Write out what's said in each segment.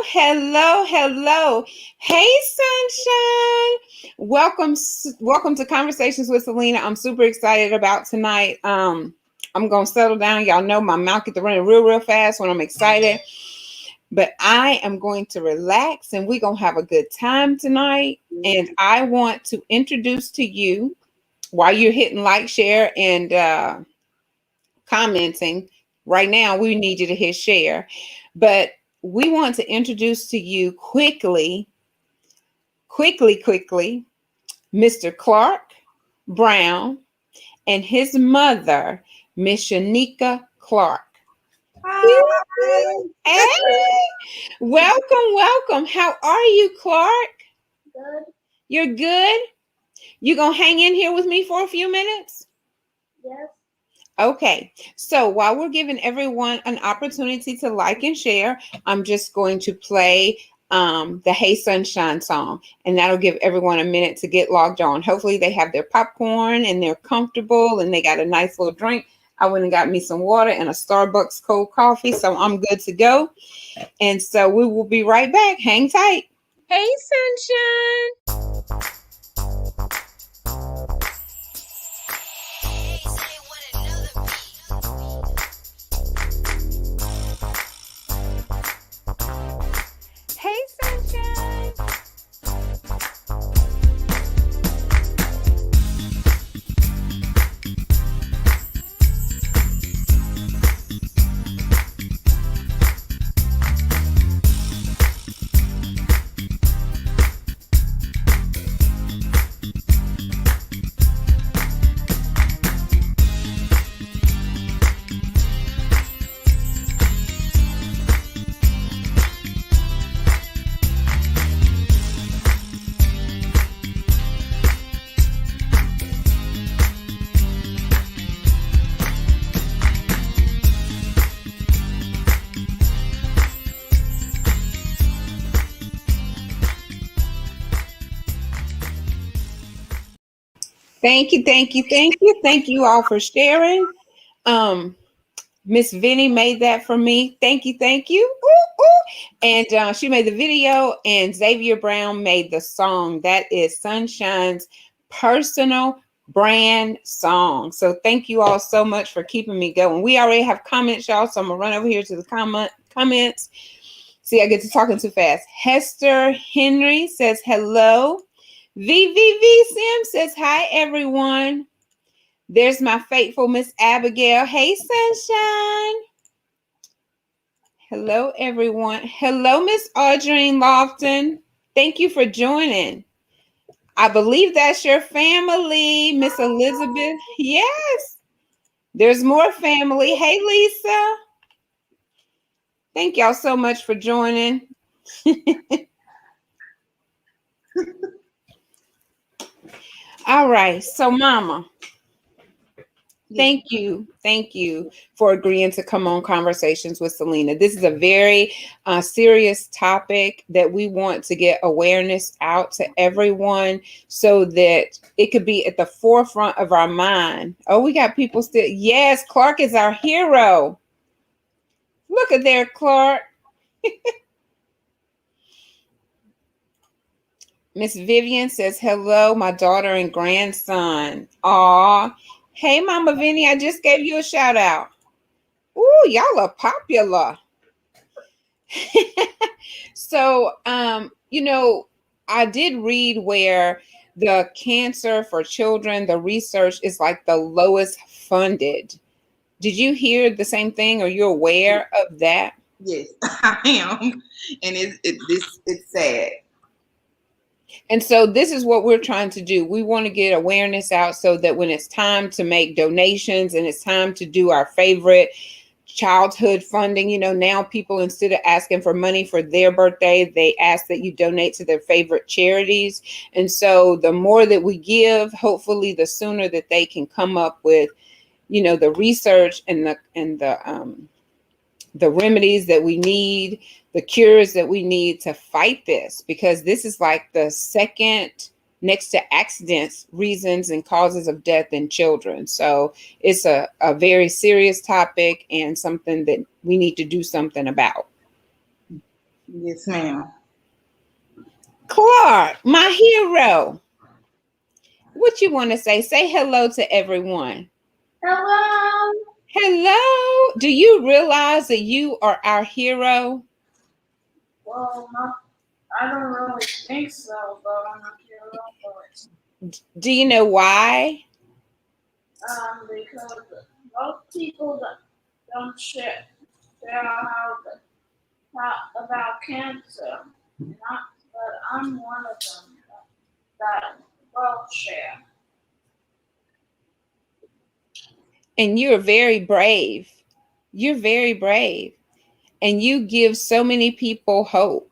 hello. Hey, sunshine. Welcome to Conversations with Selena. I'm super excited about tonight. I'm gonna settle down. Y'all know my mouth gets to running real fast when I'm excited. But I am going to relax and we're gonna have a good time tonight. And I want to introduce to you while you're hitting like, share, and commenting. Right now, we need you to hit share. But we want to introduce to you quickly, Mr. Clarke Brown and his mother, Miss Shanika Clarke. Hi. Hey, welcome. How are you, Clarke? Good. You're good? You gonna hang in here with me for a few minutes? Yes. Okay, so while we're giving everyone an opportunity to like and share, I'm just going to play the Hey Sunshine song, and that'll give everyone a minute to get logged on. Hopefully they have their popcorn and they're comfortable and they got a nice little drink. I went and got me some water and a Starbucks cold coffee, so I'm good to go. And so we will be right back. Hang tight. Hey, sunshine. Hey, sunshine. Thank you all for sharing. Miss Vinny made that for me. Thank you. Ooh, ooh. And she made the video, and Xavier Brown made the song. That is Sunshine's personal brand song. So thank you all so much for keeping me going. We already have comments, y'all. So I'm gonna run over here to the comments. See, I get to talking too fast. Hester Henry says hello. VVV Sim says hi, everyone. There's my faithful Miss Abigail. Hey, sunshine. Hello, everyone. Hello, Miss Audrine Lofton. Thank you for joining. I believe that's your family, Miss Elizabeth. Yes. There's more family. Hey, Lisa. Thank y'all so much for joining. All right. So, Mama. Thank you for agreeing to come on Conversations with Selena. This is a very serious topic that we want to get awareness out to everyone so that it could be at the forefront of our mind. Oh, we got people still. Yes, Clarke is our hero. Look at there, Clarke. Miss Vivian says, hello, my daughter and grandson. Aw. Hey, Mama Vinny, I just gave you a shout out. Ooh, y'all are popular. So, I did read where the cancer for children, the research is like the lowest funded. Did you hear the same thing? Are you aware of that? Yes, I am, and it's sad. And so this is what we're trying to do. We want to get awareness out so that when it's time to make donations and it's time to do our favorite childhood funding, now people, instead of asking for money for their birthday, they ask that you donate to their favorite charities. And so the more that we give, hopefully the sooner that they can come up with, the research and the remedies that we need, the cures that we need to fight this, because this is like the second next to accidents, reasons and causes of death in children. So it's a very serious topic and something that we need to do something about. Yes, ma'am. Clarke, my hero. What you want to say? Say hello to everyone. Hello. Hello. Do you realize that you are our hero? Well, not, I don't really think so, but I'm a hero. Do you know why? Because most people that don't share how about cancer, not, but I'm one of them that both share. And you're very brave. You're very brave. And you give so many people hope.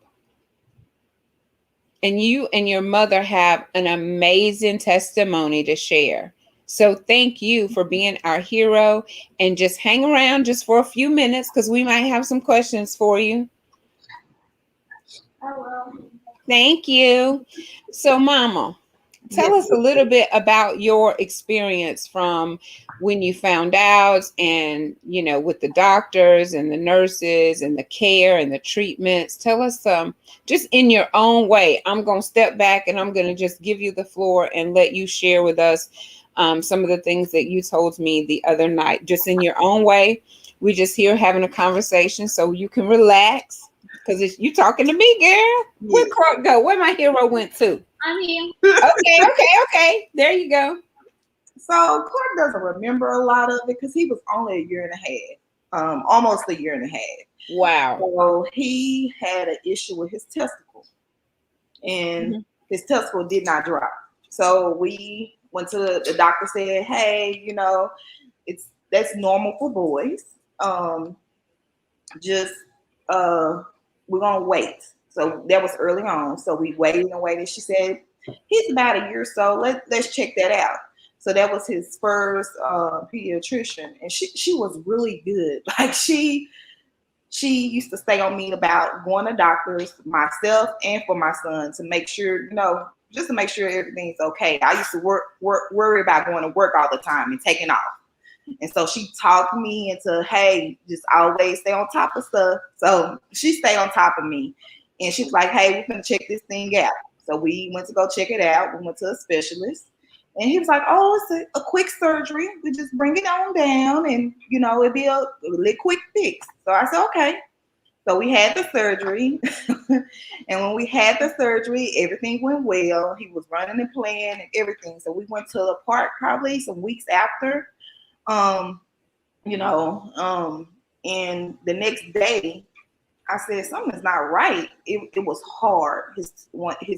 And you and your mother have an amazing testimony to share. So thank you for being our hero, and just hang around just for a few minutes because we might have some questions for you. I will. Thank you. So, Mama, tell Yes. us a little bit about your experience from when you found out, and with the doctors and the nurses and the care and the treatments. Tell us just in your own way. I'm going to step back and I'm going to just give you the floor and let you share with us some of the things that you told me the other night, just in your own way. We just here having a conversation so you can relax, because you talking to me, girl. Where Yes. Clarke go? Where my hero went to? I'm here. Okay, okay, okay. There you go. So Clark doesn't remember a lot of it because he was only a year and a half, almost a year and a half. Wow. So he had an issue with his testicle, and Mhm. his testicle did not drop. So we went to the doctor. Said, "Hey, that's normal for boys. Um, just we're gonna wait." So that was early on. So we waited and waited. She said, "He's about a year, so let's check that out." So that was his first pediatrician, and she was really good. Like she used to stay on me about going to doctors, myself and for my son, to make sure, just to make sure everything's okay. I used to worry about going to work all the time and taking off. And so she talked me into, hey, just always stay on top of stuff. So she stayed on top of me. And she was like, hey, we're going to check this thing out. So we went to go check it out. We went to a specialist. And he was like, oh, it's a quick surgery. We just bring it on down and, it'll be a really quick fix. So I said, okay. So we had the surgery. And when we had the surgery, everything went well. He was running and playing and everything. So we went to the park probably some weeks after. Um, and the next day I said something's not right. It was hard. His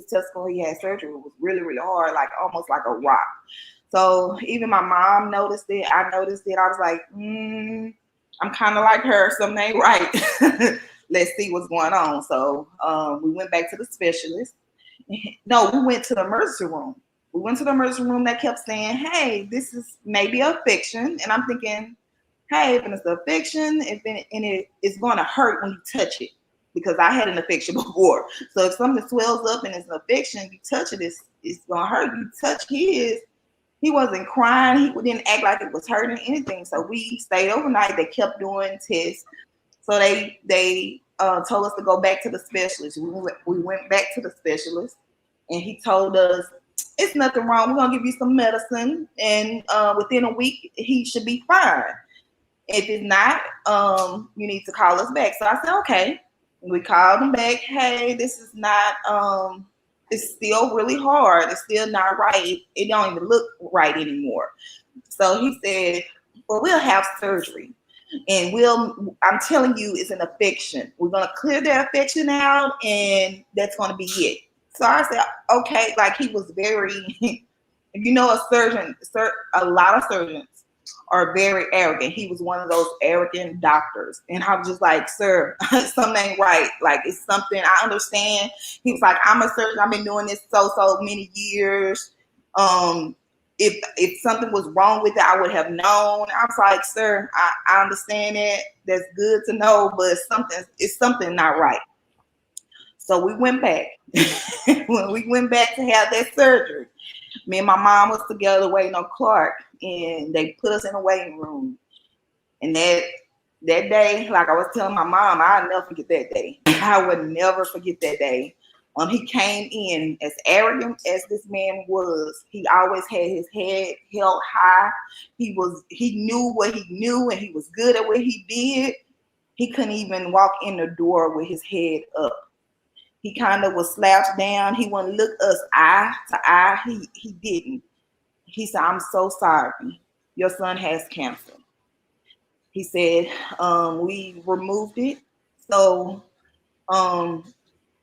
testicle, he had surgery, was really, really hard, like almost like a rock. So even my mom noticed it. I noticed it. I was like, I'm kind of like her. Something ain't right. Let's see what's going on. So we went back to the specialist. No, we went to the emergency room. We went to the emergency room. That kept saying, hey, this is maybe a fiction. And I'm thinking, hey, if it's a fiction, it's going to hurt when you touch it, because I had an infection before. So if something swells up and it's an infection, you touch it, it's going to hurt. You touch his, he wasn't crying. He didn't act like it was hurting anything. So we stayed overnight. They kept doing tests. So they told us to go back to the specialist. We went back to the specialist, and he told us it's nothing wrong. We're gonna give you some medicine, and within a week he should be fine. If it's not, you need to call us back. So I said, okay. And we called him back. Hey, this is not. It's still really hard. It's still not right. It don't even look right anymore. So he said, well, we'll have surgery. And I'm telling you, it's an infection. We're going to clear the infection out, and that's going to be it. So I said, okay. Like, he was very, a surgeon, a lot of surgeons are very arrogant. He was one of those arrogant doctors. And I was just like, sir, something ain't right. Like, it's something I understand. He was like, I'm a surgeon. I've been doing this so many years. If something was wrong with it, I would have known. I was like, sir, I understand it. That's good to know, but it's something not right. So we went back. When we went back to have that surgery, me and my mom was together waiting on Clarke, and they put us in a waiting room. And that That day, like I was telling my mom, I'll never forget that day. I would never forget that day. He came in as arrogant as this man was. He always had his head held high. He knew what he knew and he was good at what he did. He couldn't even walk in the door with his head up. He kind of was slouched down. He wouldn't look us eye to eye. He didn't. He said, "I'm so sorry. Your son has cancer." He said, "We removed it. So um,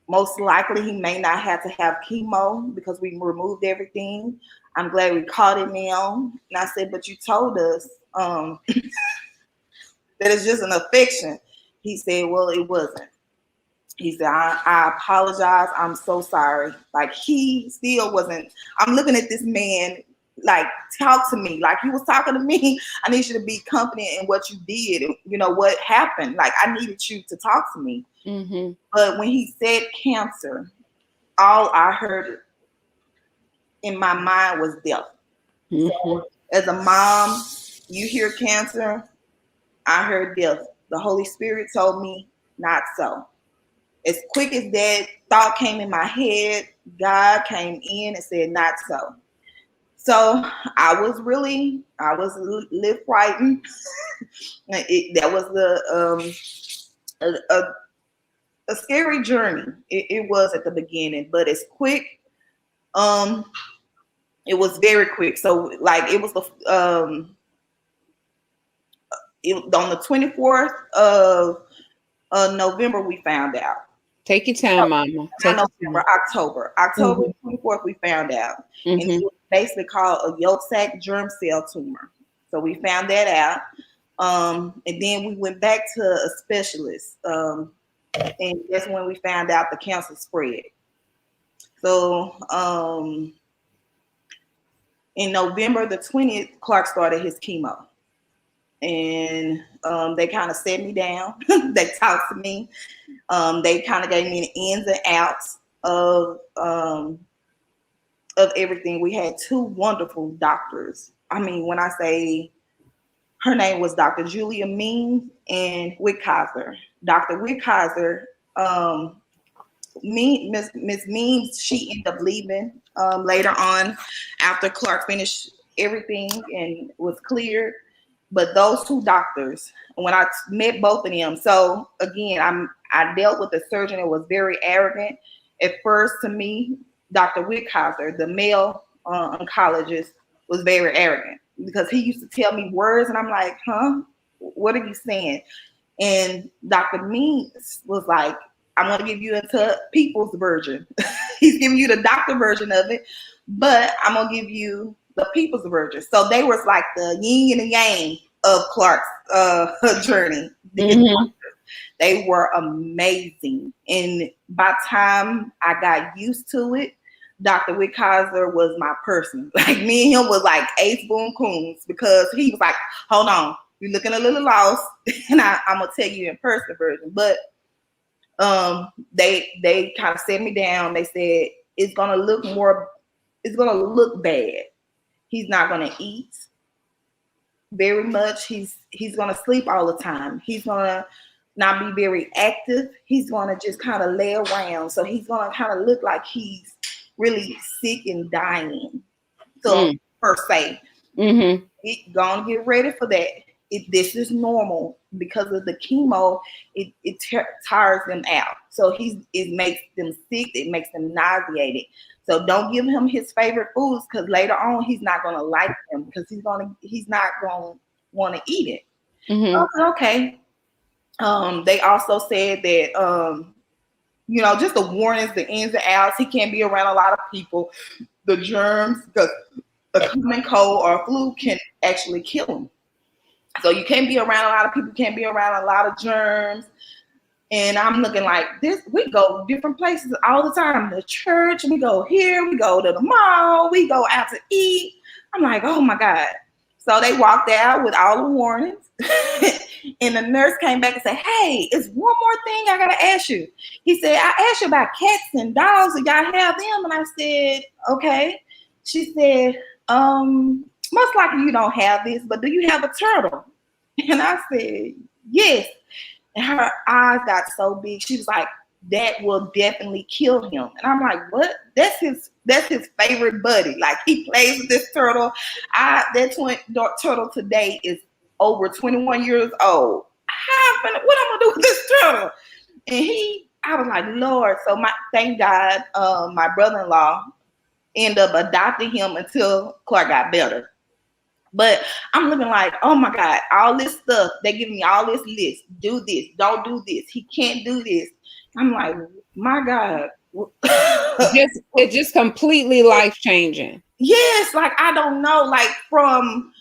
most likely he may not have to have chemo because we removed everything. I'm glad we caught it now." And I said, "But you told us that it's just an affection." He said, "Well, it wasn't." He said, I apologize. I'm so sorry. Like he still wasn't. I'm looking at this man like, talk to me. Like you was talking to me. I need you to be confident in what you did. You know, what happened. Like I needed you to talk to me. Mm-hmm. But when he said cancer, all I heard in my mind was death. Mm-hmm. So as a mom, you hear cancer, I heard death. The Holy Spirit told me not so. As quick as that thought came in my head, God came in and said, "Not so." So I was live frightened. That was a scary journey. It was at the beginning, but it's quick. It was very quick. So like it was on the 24th of November we found out. Take your time, Mama. Take Not your November, time. October. October 24th, we found out. And it Mm-hmm. was basically called a yolk sac germ cell tumor. So we found that out. And then we went back to a specialist. And that's when we found out the cancer spread. So in November the 20th, Clarke started his chemo. And they kind of set me down. They talked to me. They kind of gave me the ins and outs of everything. We had two wonderful doctors. I mean, when I say her name was Dr. Julia Means and Wickheiser. Dr. Wickheiser, Miss Means, she ended up leaving later on after Clarke finished everything and was cleared. But those two doctors, when I met both of them, so again, I dealt with a surgeon that was very arrogant. At first, to me, Dr. Wickheiser, the male oncologist, was very arrogant because he used to tell me words, and I'm like, huh? What are you saying? And Dr. Means was like, "I'm going to give you into people's version." He's giving you the doctor version of it, but I'm going to give you the people's version. So they was like the yin and the yang of Clarke's journey. Mm-hmm. They were amazing. And by the time I got used to it, Dr. Wickheiser was my person. Like me and him was like ace boom coons because he was like, "Hold on, you're looking a little lost," and I'm gonna tell you in person version. But they kind of set me down. They said it's gonna look bad. He's not gonna eat very much. He's gonna sleep all the time. He's gonna not be very active. He's gonna just kind of lay around. So he's gonna kind of look like he's really sick and dying. So per se, Mm-hmm. gonna get ready for that. This is normal because of the chemo. It tires them out. So it makes them sick. It makes them nauseated. So don't give him his favorite foods because later on he's not gonna like them because he's not gonna want to eat it. Mm-hmm. Okay. They also said that just the warnings, the ins and outs. He can't be around a lot of people. The germs, because a common cold or flu can actually kill him. So you can't be around a lot of people, can't be around a lot of germs. And I'm looking like this. We go different places all the time. The church, we go here, we go to the mall, we go out to eat. I'm like, oh my God. So they walked out with all the warnings. And the nurse came back and said, "Hey, it's one more thing I gotta ask you." He said, "I asked you about cats and dogs, and y'all have them." And I said, "Okay." She said, "Most likely you don't have this, but do you have a turtle?" And I said, Yes. And her eyes got so big. She was like, that will definitely kill him. And I'm like, what? That's his favorite buddy. Like, he plays with this turtle. Turtle today is over 21 years old. What I'm gonna do with this turtle? And I was like, Lord. So thank God, my brother-in-law ended up adopting him until Clarke got better. But I'm looking like, oh my God, all this stuff. They give me all this list. Do this. Don't do this. He can't do this. I'm like, my God. It's just completely life changing. Yes, like I don't know, like from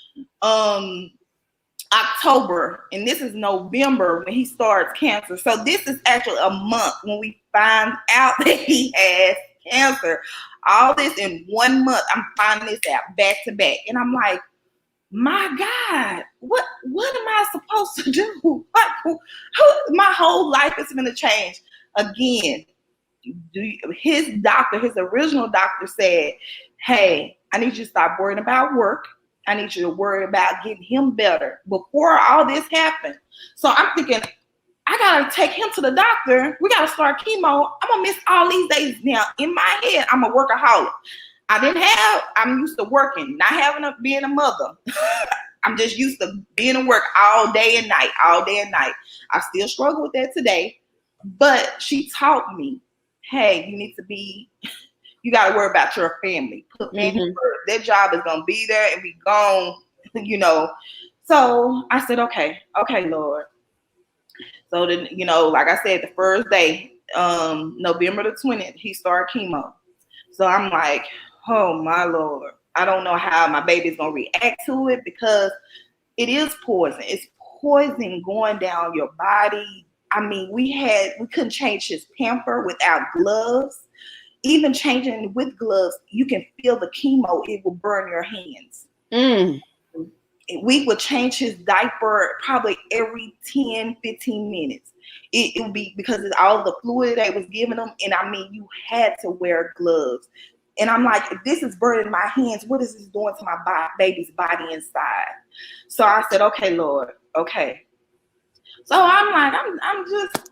October, and this is November when he starts cancer. So this is actually a month when we find out that he has cancer. All this in 1 month. I'm finding this out back to back. And I'm like, my God, what am I supposed to do? My whole life is going to change again. His original doctor said, hey, I need you to stop worrying about work. I need you to worry about getting him better before all this happened. So I'm thinking, I got to take him to the doctor. We got to start chemo. I'm going to miss all these days. Now, in my head, I'm a workaholic. I'm used to working, being a mother. I'm just used to being at work all day and night. I still struggle with that today. But she taught me, hey, you got to worry about your family. Put family first. That job is going to be there and be gone, So I said, okay, Lord. So then, like I said, the first day, November the 20th, he started chemo. So I'm like, oh my Lord, I don't know how my baby's going to react to it because it is poison. It's poison going down your body. I mean, we couldn't change his pamper without gloves. Even changing with gloves, you can feel the chemo. It will burn your hands. We would change his diaper probably every 10, 15 minutes. It would be because of all the fluid they was giving him. And I mean, you had to wear gloves. And I'm like, if this is burning my hands, what is this doing to my baby's body inside? So I said, okay, Lord, okay. So I'm like, I'm just,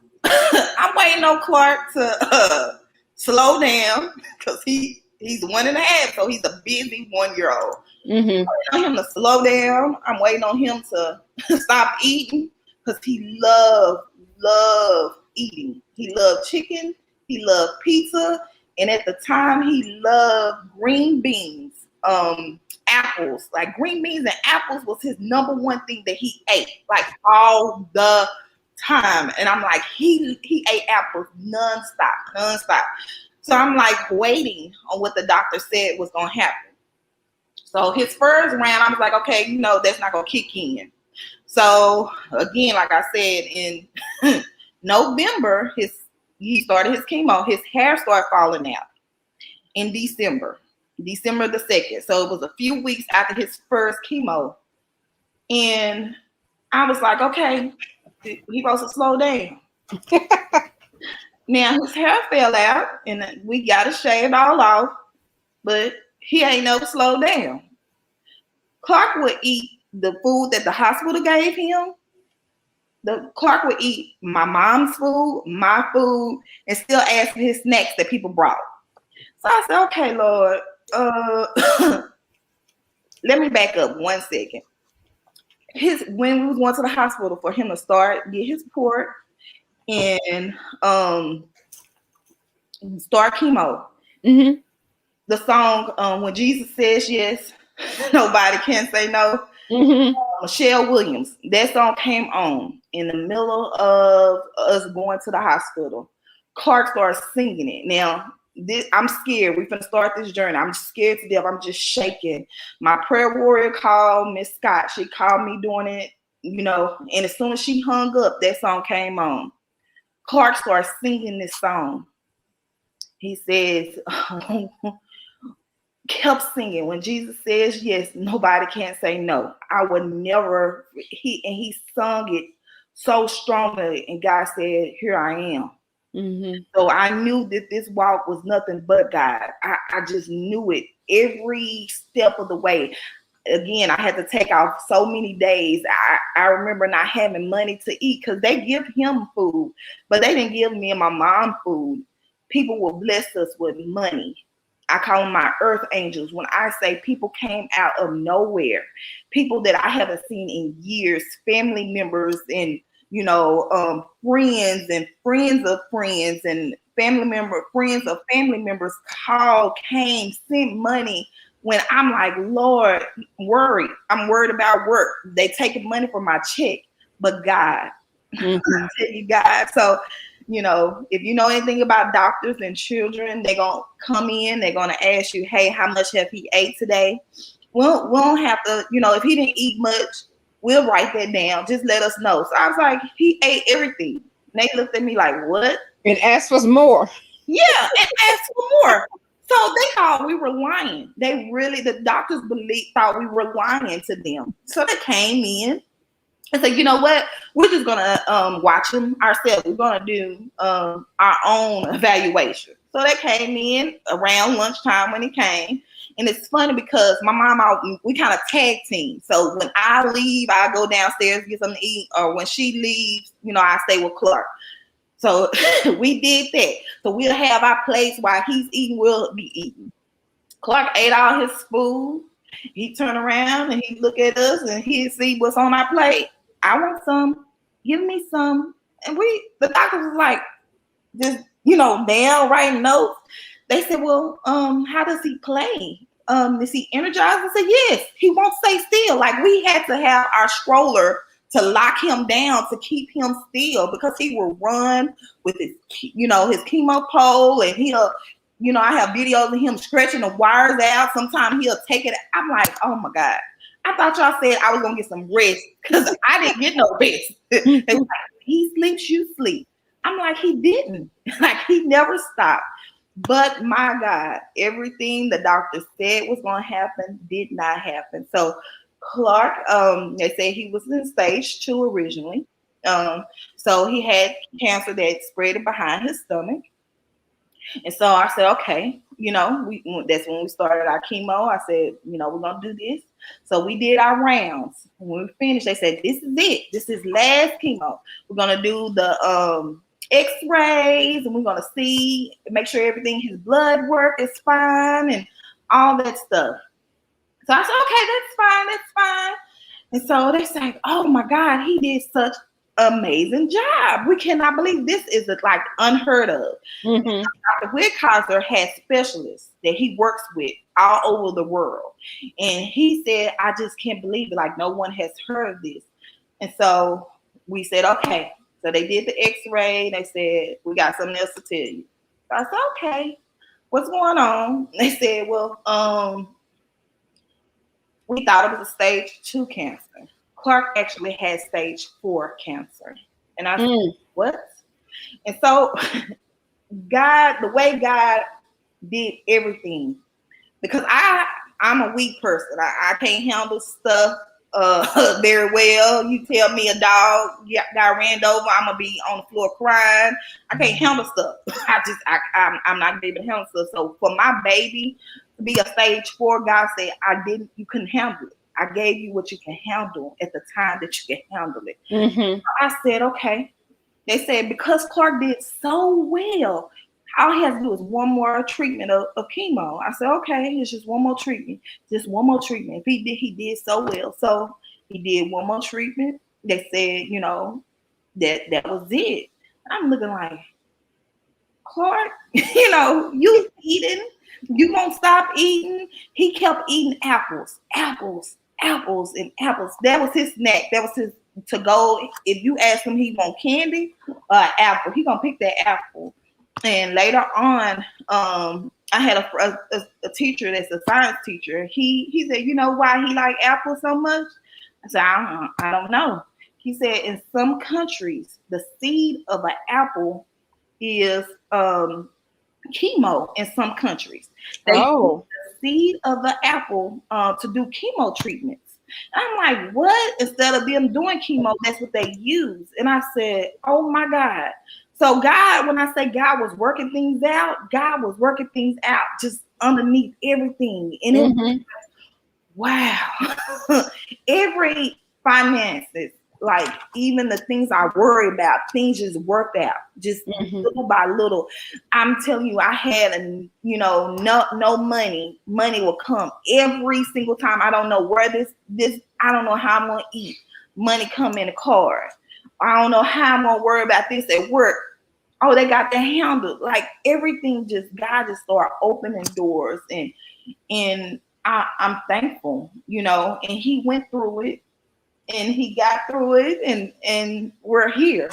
I'm waiting on Clarke to slow down because he's 1.5, so he's a busy 1-year-old. I'm waiting on him to slow down. I'm waiting on him to stop eating because he loved eating. He loved chicken. He loved pizza. And at the time, he loved green beans, apples. Like green beans and apples was his number one thing that he ate, like all the time. And I'm like, he ate apples nonstop. So I'm like waiting on what the doctor said was going to happen. So his first round, I was like, okay, that's not going to kick in. So again, like I said, in November, he started his chemo. His hair started falling out in December the 2nd. So it was a few weeks after his first chemo. And I was like, okay, he supposed to slow down. Now his hair fell out and we got to shave it all off, but he ain't never slowed down. Clarke would eat the food that the hospital gave him. Clarke would eat my mom's food, my food, and still ask for his snacks that people brought. So I said, okay, Lord, let me back up 1 second. When we was going to the hospital for him to get his report and start chemo. The song, When Jesus Says Yes, Nobody Can Say No. Michelle Williams, that song came on in the middle of us going to the hospital. Clarke started singing it. Now, I'm scared. We're going to start this journey. I'm scared to death. I'm just shaking. My prayer warrior called, Miss Scott. She called me doing it, and as soon as she hung up, that song came on. Clarke started singing this song. He says, kept singing, when Jesus says yes, nobody can say no. I would never, he sung it so strongly, and God said, here I am. So I knew that this walk was nothing but God. I just knew it every step of the way. again, I had to take off so many days. I remember not having money to eat because they give him food, but they didn't give me and my mom food. People will bless us with money. I call them my earth angels. When I say people came out of nowhere, people that I haven't seen in years, family members and friends and friends of friends and friends of family members called, came, sent money when I'm like, Lord, worried. I'm worried about work. They taking money from my check, but God, I tell you, God. So, if you know anything about doctors and children, they're going to come in, they're going to ask you, hey, how much have he ate today? We don't have to, if he didn't eat much, we'll write that down. Just let us know. So I was like, he ate everything. And they looked at me like, what? And asked for more. Yeah, and asked for more. So they thought we were lying. The doctors thought we were lying to them. So they came in and said, you know what? We're just gonna watch them ourselves. We're gonna do our own evaluation. So they came in around lunchtime when he came. And it's funny because my mom, we kind of tag team. So when I leave, I go downstairs to get something to eat. Or when she leaves, I stay with Clarke. So we did that. So we'll have our plates while he's eating, we'll be eating. Clarke ate all his food. He turned around and he look at us and he'd see what's on our plate. I want some. Give me some. And the doctor was like, just, down writing notes. They said, well, how does he play? Is he energized? I said, yes. He won't stay still. Like we had to have our stroller to lock him down to keep him still because he will run with his chemo pole and he'll, I have videos of him stretching the wires out. Sometimes he'll take it. I'm like, oh my God. I thought y'all said I was going to get some rest because I didn't get no rest. They was like, he sleeps, you sleep. I'm like, he didn't. Like he never stopped. But my God, everything the doctor said was going to happen did not happen. So Clarke, they said he was in stage 2 originally. So he had cancer that spread behind his stomach. And so I said, okay, that's when we started our chemo. I said, we're going to do this. So we did our rounds. When we finished, they said, this is it. This is last chemo. We're going to do the x-rays and we're going to make sure everything, his blood work is fine and all that stuff. So I said, okay, that's fine. And so they say, oh my God, he did such amazing job. We cannot believe this is like unheard of. Dr. Whitcosser has specialists that he works with all over the world. And he said, I just can't believe it. Like no one has heard of this. And so we said, okay. So they did the x-ray. They said, we got something else to tell you. So I said, okay, what's going on? They said, well, we thought it was a stage 2 cancer. Clarke actually had stage 4 cancer. And I said, what? And so the way God did everything, because I'm a weak person. I can't handle stuff very well. You tell me a dog got ran over, I'm gonna be on the floor crying. I can't handle stuff. I'm not able to handle stuff. So for my baby to be a stage 4, God said, you couldn't handle it. I gave you what you can handle at the time that you can handle it. So I said, okay. They said, because Clarke did so well, all he has to do is one more treatment of chemo. I said, okay, it's just one more treatment. Just one more treatment. If he did so well. So he did one more treatment. They said, that was it. I'm looking like, Clarke, you eating, you won't stop eating. He kept eating apples, and apples. That was his snack. That was his to go. If you ask him he want candy or apple, he gonna pick that apple. And later on, I had a teacher that's a science teacher. He said, you know why he like apples so much? I said, I don't know. He said in some countries, the seed of an apple is chemo in some countries. They use the seed of the apple to do chemo treatments. I'm like, what? Instead of them doing chemo, that's what they use. And I said, oh my God. So God, when I say God was working things out, God was working things out just underneath everything. And it was wow. Every finances, like even the things I worry about, things just worked out, just Mhm. little by little. I'm telling you, I had no money. Money will come every single time. I don't know where this. I don't know how I'm gonna eat. Money come in a card. I don't know how I'm gonna worry about this at work. Oh, they got that handled. Like everything, just God just started opening doors, and I'm thankful, and he went through it and he got through it, and we're here.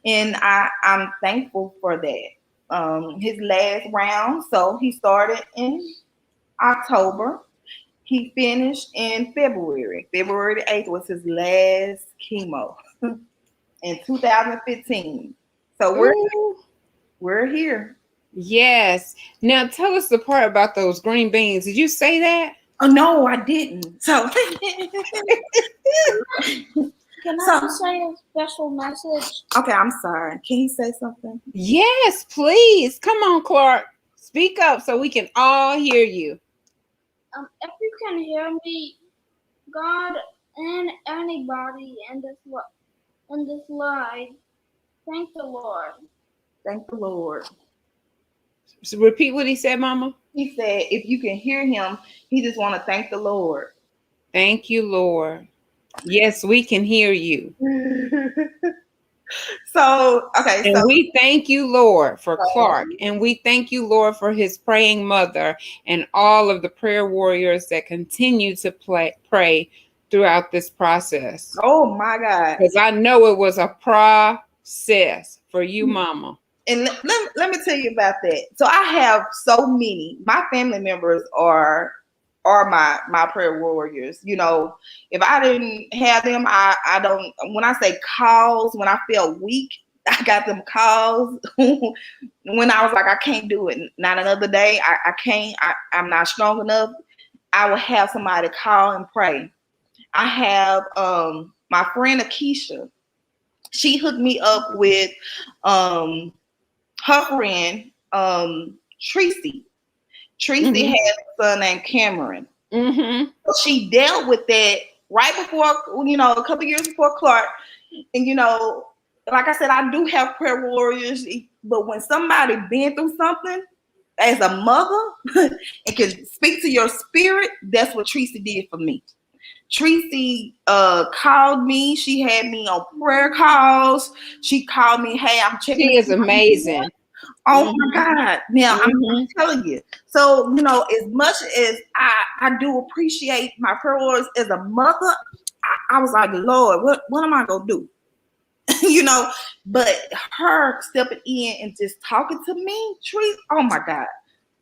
And I'm thankful for that. His last round, so he started in October. He finished in February. February the 8th was his last chemo in 2015. So Ooh. we're here. Yes. Now tell us the part about those green beans. Did you say that? Oh no, I didn't. So Can I So- just say a special message? okay, I'm sorry. Can he say something? Yes, please. Come on, Clarke. Speak up so we can all hear you. If you can hear me, God and anybody in this live, thank the Lord. Thank the Lord. So repeat what he said, Mama. He said, if you can hear him, he just want to thank the Lord. Thank you, Lord. Yes, we can hear you. So, okay, And so we thank you, Lord, for Clarke. And we thank you, Lord, for his praying mother and all of the prayer warriors that continue to pray throughout this process. oh my God. Because I know it was a process for you, Mama. And let me tell you about that. So I have so many. My family members are my prayer warriors. If I didn't have them, I don't. When I say calls, when I felt weak, I got them calls. When I was like, I can't do it. Not another day. I can't. I'm not strong enough. I would have somebody call and pray. I have my friend Akeisha. She hooked me up with her friend, Tracy. Tracy Mhm. had a son named Cameron. Mhm. So she dealt with that right before, a couple years before Clarke. And, like I said, I do have prayer warriors, but when somebody been through something as a mother and can speak to your spirit, that's what Tracy did for me. Tracy called me. She had me on prayer calls. She called me, hey, I'm checking. She is amazing. Oh Mhm. my God. Now I'm Mhm. telling you. So, as much as I do appreciate my prayer warriors as a mother, I was like, Lord, what am I gonna do? But her stepping in and just talking to me, Tree, oh my God.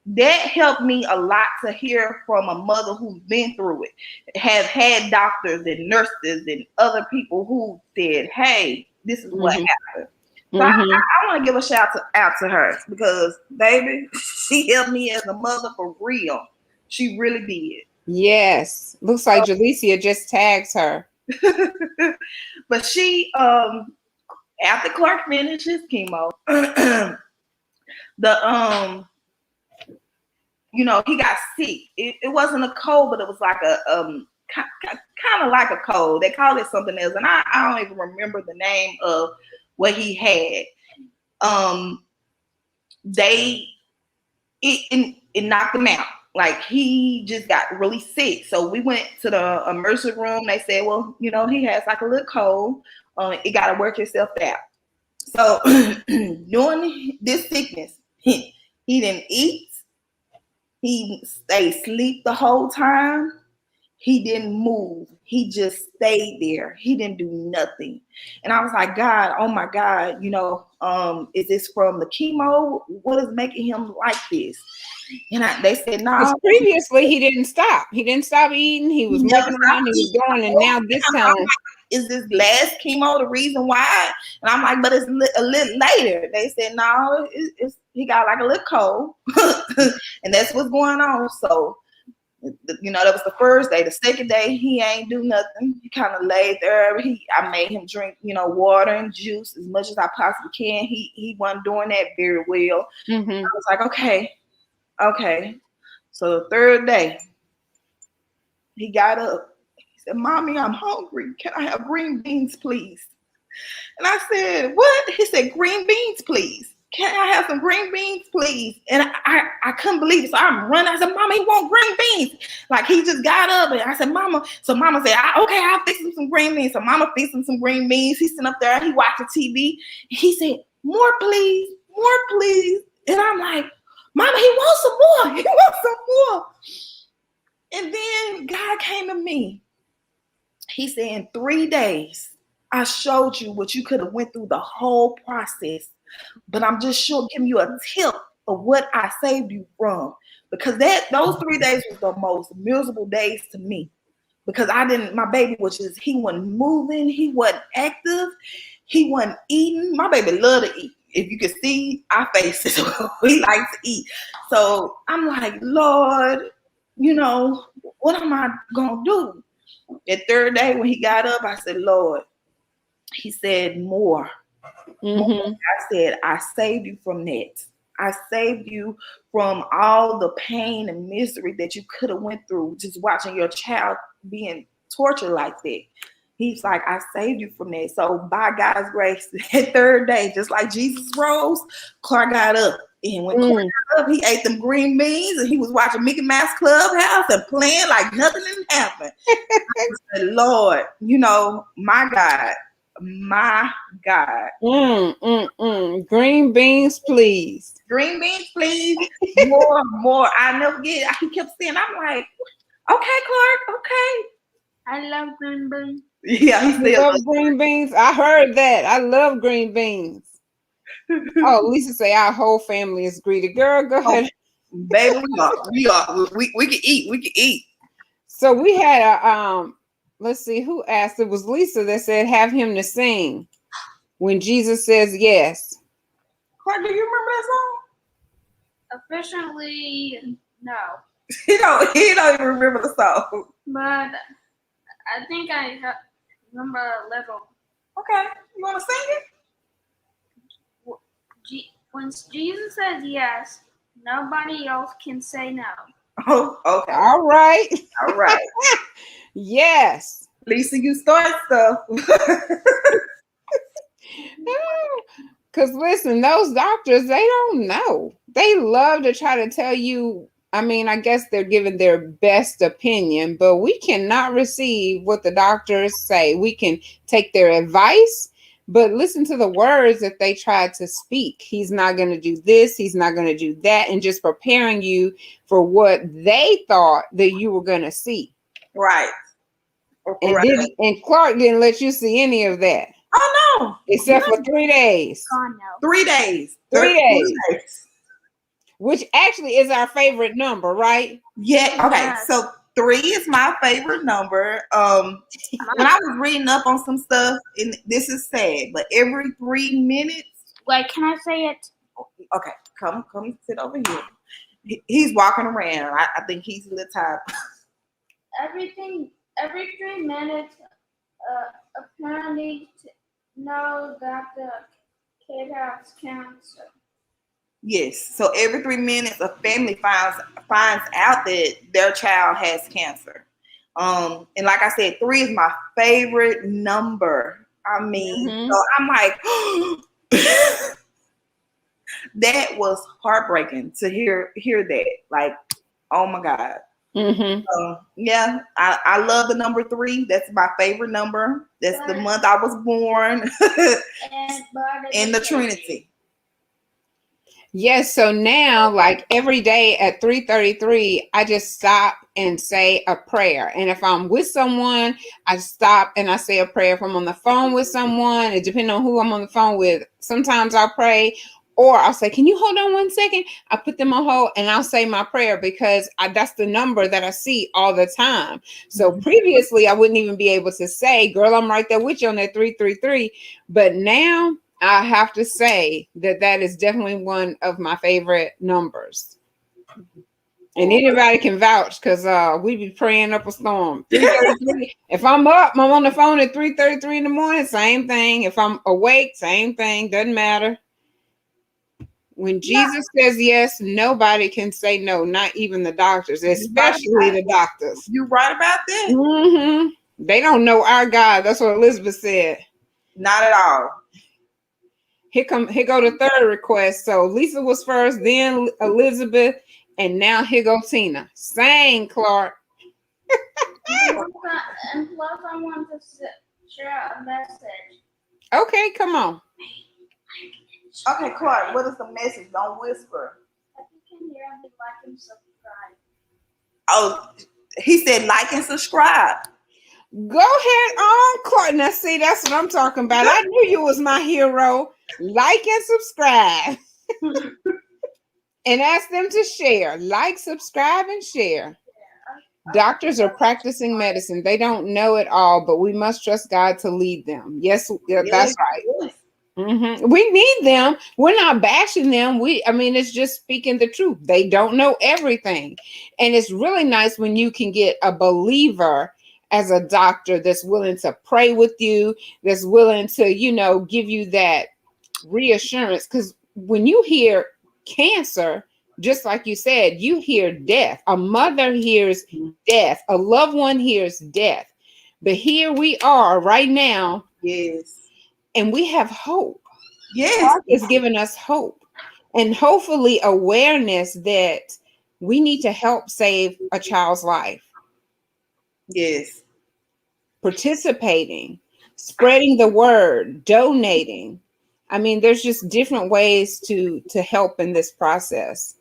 That helped me a lot to hear from a mother who's been through it, has had doctors and nurses and other people who said, hey, this is what Mhm. happened. So I Mhm. want to give a shout out to her because, baby, she helped me as a mother for real. She really did. Yes. Looks like Jalecia just tags her. But she, after Clarke finished his chemo, the he got sick. It wasn't a cold, but it was like a kind of like a cold. They call it something else, and I don't even remember the name of what he had. They it knocked him out. Like he just got really sick. So we went to the emergency room. They said, well, he has like a little cold. It got to work itself out. So during this sickness, he didn't eat. He stayed asleep the whole time. He didn't move. He just stayed there. He didn't do nothing. And I was like, God, oh my God, is this from the chemo? What is making him like this? And they said, Because no. previously he didn't stop. He didn't stop eating. He was moving around. He was going. And now this time. Is this last chemo the reason why? And I'm like, but it's a little later. They said, no, he got like a little cold. And that's what's going on. So, that was the first day. The second day, he ain't do nothing. He kind of laid there. I made him drink, water and juice as much as I possibly can. He wasn't doing that very well. Mm-hmm. I was like, okay. So the third day, He got up. He said, Mommy, I'm hungry. Can I have green beans, please? And I said, what? He said, green beans, please. Can I have some green beans, please? And I couldn't believe it. So I'm running. I said, Mama, he want green beans. Like, he just got up. And I said, Mama. So Mama said, okay, I'll fix him some green beans. So Mama fixed him some green beans. He's sitting up there. He watching TV. He said, more, please. More, please. And I'm like, Mama, he wants some more. He wants some more. And then God came to me. He said, in 3 days, I showed you what you could have went through the whole process. But I'm just giving you a tip of what I saved you from. Because those 3 days was the most miserable days to me. Because my baby he wasn't moving, he wasn't active, he wasn't eating. My baby loved to eat. If you could see our faces, he likes to eat. So I'm like, Lord, what am I going to do? The third day when he got up, I said, Lord, he said, more. Mm-hmm. I said, I saved you from that. I saved you from all the pain and misery that you could have went through just watching your child being tortured like that. He's like, I saved you from that. So by God's grace, that third day, just like Jesus rose, Clarke got up. And when Clarke got up, he ate them green beans and he was watching Mickey Mouse Clubhouse and playing like nothing didn't happen. I said, Lord, my God. My God. Green beans, please. Green beans, please. More. I never get it. He kept saying, I'm like, okay, Clarke, okay. I love green beans. Yeah, he still love green beans. I heard that. I love green beans. Oh, Lisa say our whole family is greedy. Girl, go ahead. Baby, we can eat. We can eat. So we had a let's see who asked. It was Lisa that said have him to sing when Jesus says yes. Clarke, do you remember that song? Officially, no. He don't even remember the song. But I think I remember a little. Okay, you want to sing it? When Jesus says yes, nobody else can say no. Oh, okay. All right. Yes. Lisa, you start stuff. Because listen, those doctors, they don't know. They love to try to tell you. I mean, I guess they're giving their best opinion, but we cannot receive what the doctors say. We can take their advice, but listen to the words that they tried to speak. He's not going to do this. He's not going to do that. And just preparing you for what they thought that you were going to see. Right. And Clarke didn't let you see any of that. Oh, no. Except for 3 days. Oh, no. 3 days. 3 days. Which actually is our favorite number, right? Yeah. Okay. So 3 is my favorite number. When I was reading up on some stuff, and this is sad, but every 3 minutes. Wait, can I say it? Okay. Come sit over here. He's walking around. I think he's a little tired. Every 3 minutes, a parent needs to know that the kid has cancer. Yes. So every 3 minutes, a family finds out that their child has cancer. And like I said, 3 is my favorite number. I mean, so I'm like, that was heartbreaking to hear that. Like, oh my God. Yeah, I love the number 3. That's my favorite number. That's the month I was born. And the Trinity. Yes, so now like every day at 3:33, I just stop and say a prayer. And if I'm with someone, I stop and I say a prayer. If I'm on the phone with someone, it depends on who I'm on the phone with. Sometimes I'll pray, or I'll say, can you hold on 1 second? I put them on hold and I'll say my prayer because that's the number that I see all the time. So previously I wouldn't even be able to say, girl, I'm right there with you on that 333. But now I have to say that is definitely one of my favorite numbers. And anybody can vouch because we be praying up a storm. 3:33. If I'm up, I'm on the phone at 3:33 in the morning, same thing. If I'm awake, same thing. Doesn't matter. When Jesus says yes, nobody can say no, not even the doctors, especially the doctors. You right about that? Mm-hmm. They don't know our God. That's what Elizabeth said. Not at all. Here go the third request. So Lisa was first, then Elizabeth, and now here go Tina. Sing, Clarke. And plus, I want to share a message. Okay, come on. Okay, Clarke, what is the message? Don't whisper. If you can hear me, like and subscribe. Oh, he said like and subscribe. Go ahead on, Clarke. Now, see, that's what I'm talking about. I knew you was my hero. Like and subscribe. And ask them to share. Like, subscribe, and share. Doctors are practicing medicine. They don't know it all, but we must trust God to lead them. Yes, that's right. Yes. Mm-hmm. We need them. We're not bashing them. It's just speaking the truth. They don't know everything. And it's really nice when you can get a believer as a doctor that's willing to pray with you, that's willing to, give you that reassurance. Because when you hear cancer, just like you said, you hear death. A mother hears death. A loved one hears death. But here we are right now. Yes. And we have hope. Yes. God is giving us hope. And hopefully awareness that we need to help save a child's life. Yes. Participating, spreading the word, donating. There's just different ways to help in this process.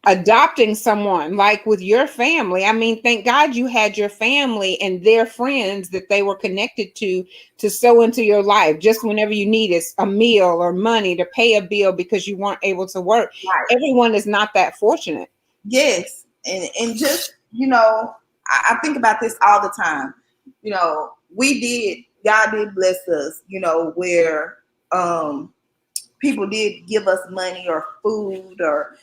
Adopting someone, like with your family. Thank God you had your family and their friends that they were connected to sow into your life just whenever you needed a meal or money to pay a bill because you weren't able to work. Right. Everyone is not that fortunate. Yes. And just, I think about this all the time. God did bless us, where people did give us money or food, or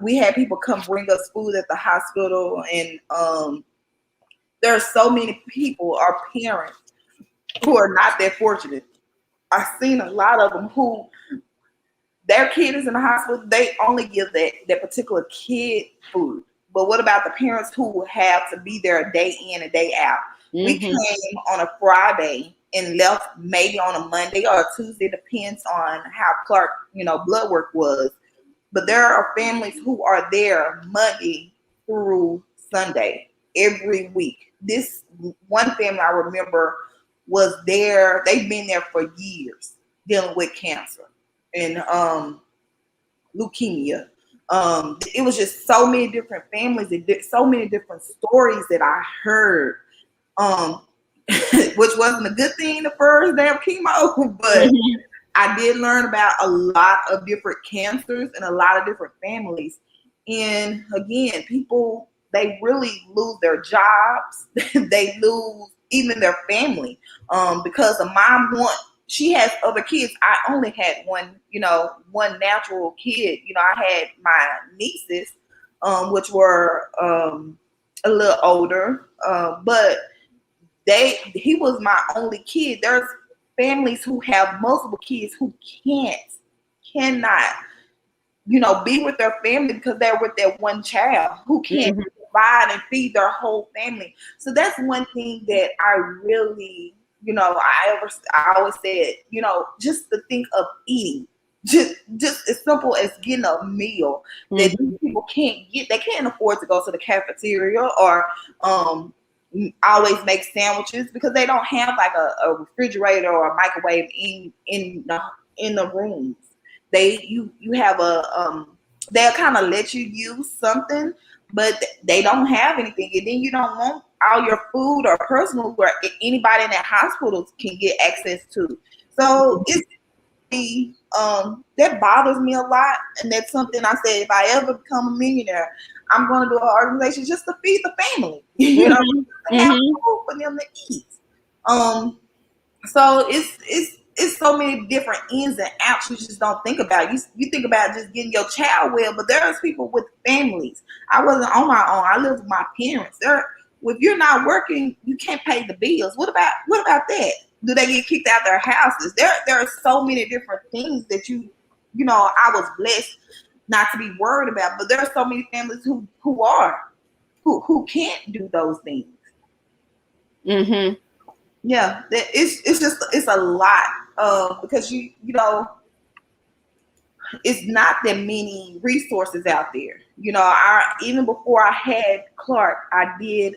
we had people come bring us food at the hospital, and there are so many people, our parents, who are not that fortunate. I've seen a lot of them who their kid is in the hospital, they only give that particular kid food. But what about the parents who have to be there a day in, a day out? Mm-hmm. We came on a Friday and left maybe on a Monday or a Tuesday, depends on how Clarke, blood work was. But there are families who are there Monday through Sunday every week. This one family I remember was there, they've been there for years dealing with cancer and leukemia. It was just so many different families and so many different stories that I heard. Which wasn't a good thing the first day of chemo, but I did learn about a lot of different cancers and a lot of different families. And again, people, they really lose their jobs. They lose even their family. Because a mom she has other kids. I only had one natural kid. I had my nieces, which were a little older, but he was my only kid. There's families who have multiple kids who cannot, be with their family because they're with their one child who can't provide and feed their whole family. So that's one thing that I really, I always said, just to think of eating, just as simple as getting a meal that people can't get. They can't afford to go to the cafeteria or always make sandwiches because they don't have like a refrigerator or a microwave in the rooms. You have they'll kind of let you use something, but they don't have anything, and then you don't want all your food or personal where anybody in that hospital can get access to. So it's that bothers me a lot, and that's something I said if I ever become a millionaire, I'm going to do an organization just to feed the family, to have food for them to eat. So it's so many different ins and outs you just don't think about. You think about just getting your child well, but there's people with families. I wasn't on my own. I lived with my parents. If you're not working, you can't pay the bills. What about that? Do they get kicked out their houses? There are so many different things that you I was blessed not to be worried about. But there are so many families who can't do those things. Mm-hmm. Yeah, it's a lot because it's not that many resources out there. Even before I had Clarke, I did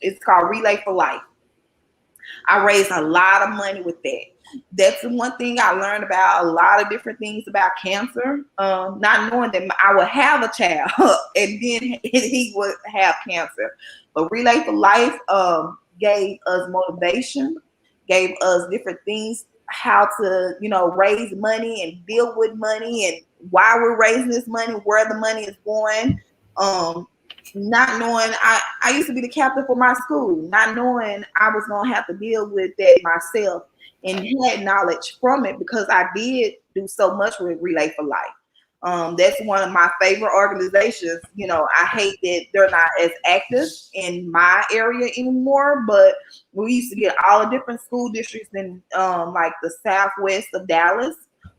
it's called Relay for Life. I raised a lot of money with that. That's the one thing I learned about a lot of different things about cancer. Not knowing that I would have a child and then he would have cancer. But Relay for Life gave us motivation, gave us different things, how to, raise money and deal with money and why we're raising this money, where the money is going. Not knowing I used to be the captain for my school, not knowing I was going to have to deal with that myself, and had knowledge from it because I did do so much with Relay for Life. That's one of my favorite organizations. I hate that they're not as active in my area anymore, but we used to get all the different school districts in like the southwest of Dallas.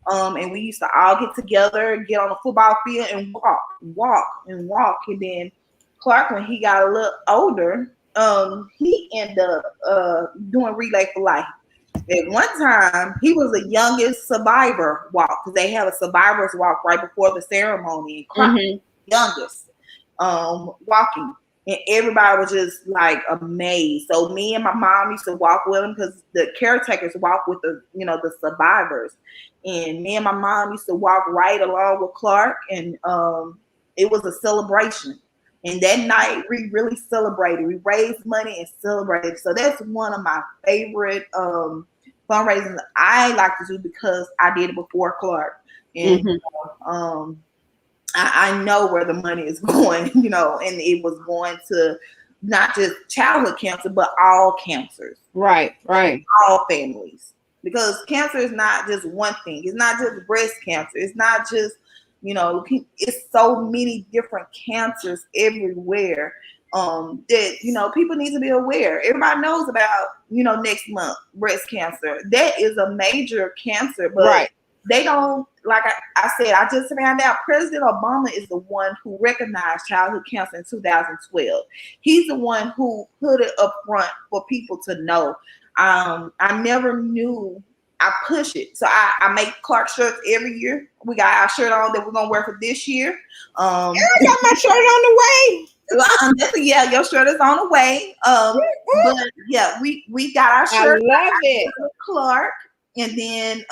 And we used to all get together, get on the football field and walk. And then Clarke, when he got a little older, he ended up doing Relay for Life. At one time, he was the youngest survivor walk because they have a survivors walk right before the ceremony. And Clarke was the youngest walking. And everybody was just like amazed. So me and my mom used to walk with him because the caretakers walk with the survivors. And me and my mom used to walk right along with Clarke, and it was a celebration. And that night we really celebrated. We raised money and celebrated. So that's one of my favorite fundraising I like to do because I did it before Clarke. And I know where the money is going, and it was going to not just childhood cancer, but all cancers. Right. All families. Because cancer is not just one thing. It's not just breast cancer. It's not just, it's so many different cancers everywhere. That people need to be aware. Everybody knows about next month breast cancer. That is a major cancer, but they don't, like I said, I just found out President Obama is the one who recognized childhood cancer in 2012. He's the one who put it up front for people to know. I never knew. I push it. So I make Clarke shirts every year. We got our shirt on that we're gonna wear for this year. I got my shirt on the way. Yeah, your shirt is on the way. But yeah, we got our shirt. I love it, Clarke, and then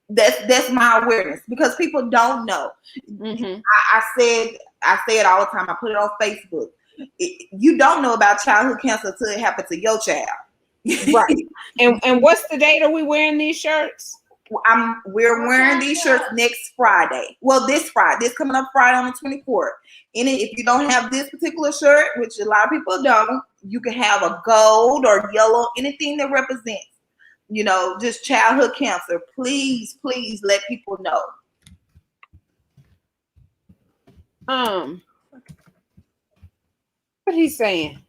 that's my awareness because people don't know. I say it all the time. I put it on Facebook. You don't know about childhood cancer until it happened to your child. Right. And what's the date are we wearing these shirts? We're wearing these shirts next Friday. Well, this coming up Friday on the 24th. And if you don't have this particular shirt, which a lot of people don't, you can have a gold or yellow, anything that represents, just childhood cancer. Please let people know. What he's saying?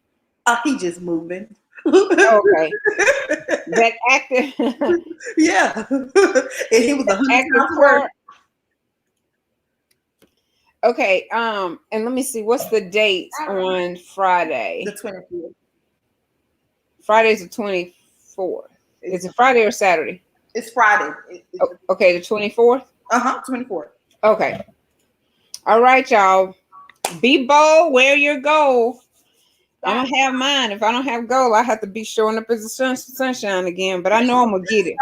He just moving. Okay. That actor. Yeah. And he was actor. Okay. And let me see. What's the date on Friday? The 24th. Friday's the 24th. Is it Friday or Saturday? It's Friday. Okay, the 24th? 24th. Okay. All right, y'all. Be bold. Wear your gold. I'm gonna have mine. If I don't have gold, I have to be showing up as a sunshine again. But I know I'm gonna get it.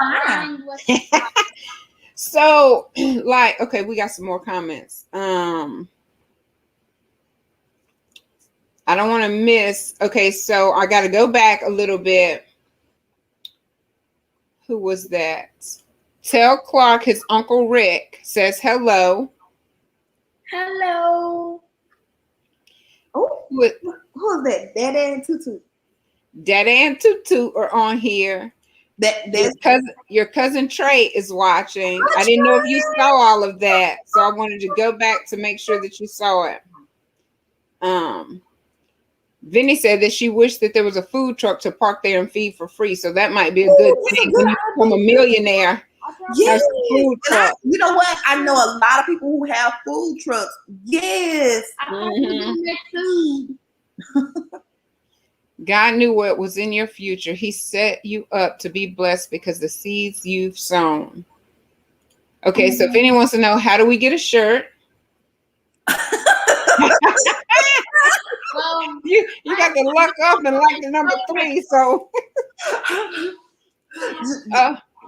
So, okay, we got some more comments. I don't want to miss. Okay, so I got to go back a little bit. Who was that? Tell Clarke his Uncle Rick says hello. Hello. Oh, who's that? Dada and Tutu. Dada and Tutu are on here. Your cousin Trey is watching. I didn't know if you saw all of that, so I wanted to go back to make sure that you saw it. Vinny said that she wished that there was a food truck to park there and feed for free, so that might be a good thing when you become a millionaire. Yes. Has food truck. You know what? I know a lot of people who have food trucks. Yes. I thought you would make food. God knew what was in your future. He set you up to be blessed because the seeds you've sown. Okay, so if anyone wants to know, how do we get a shirt? You got to luck up and like the number 3. So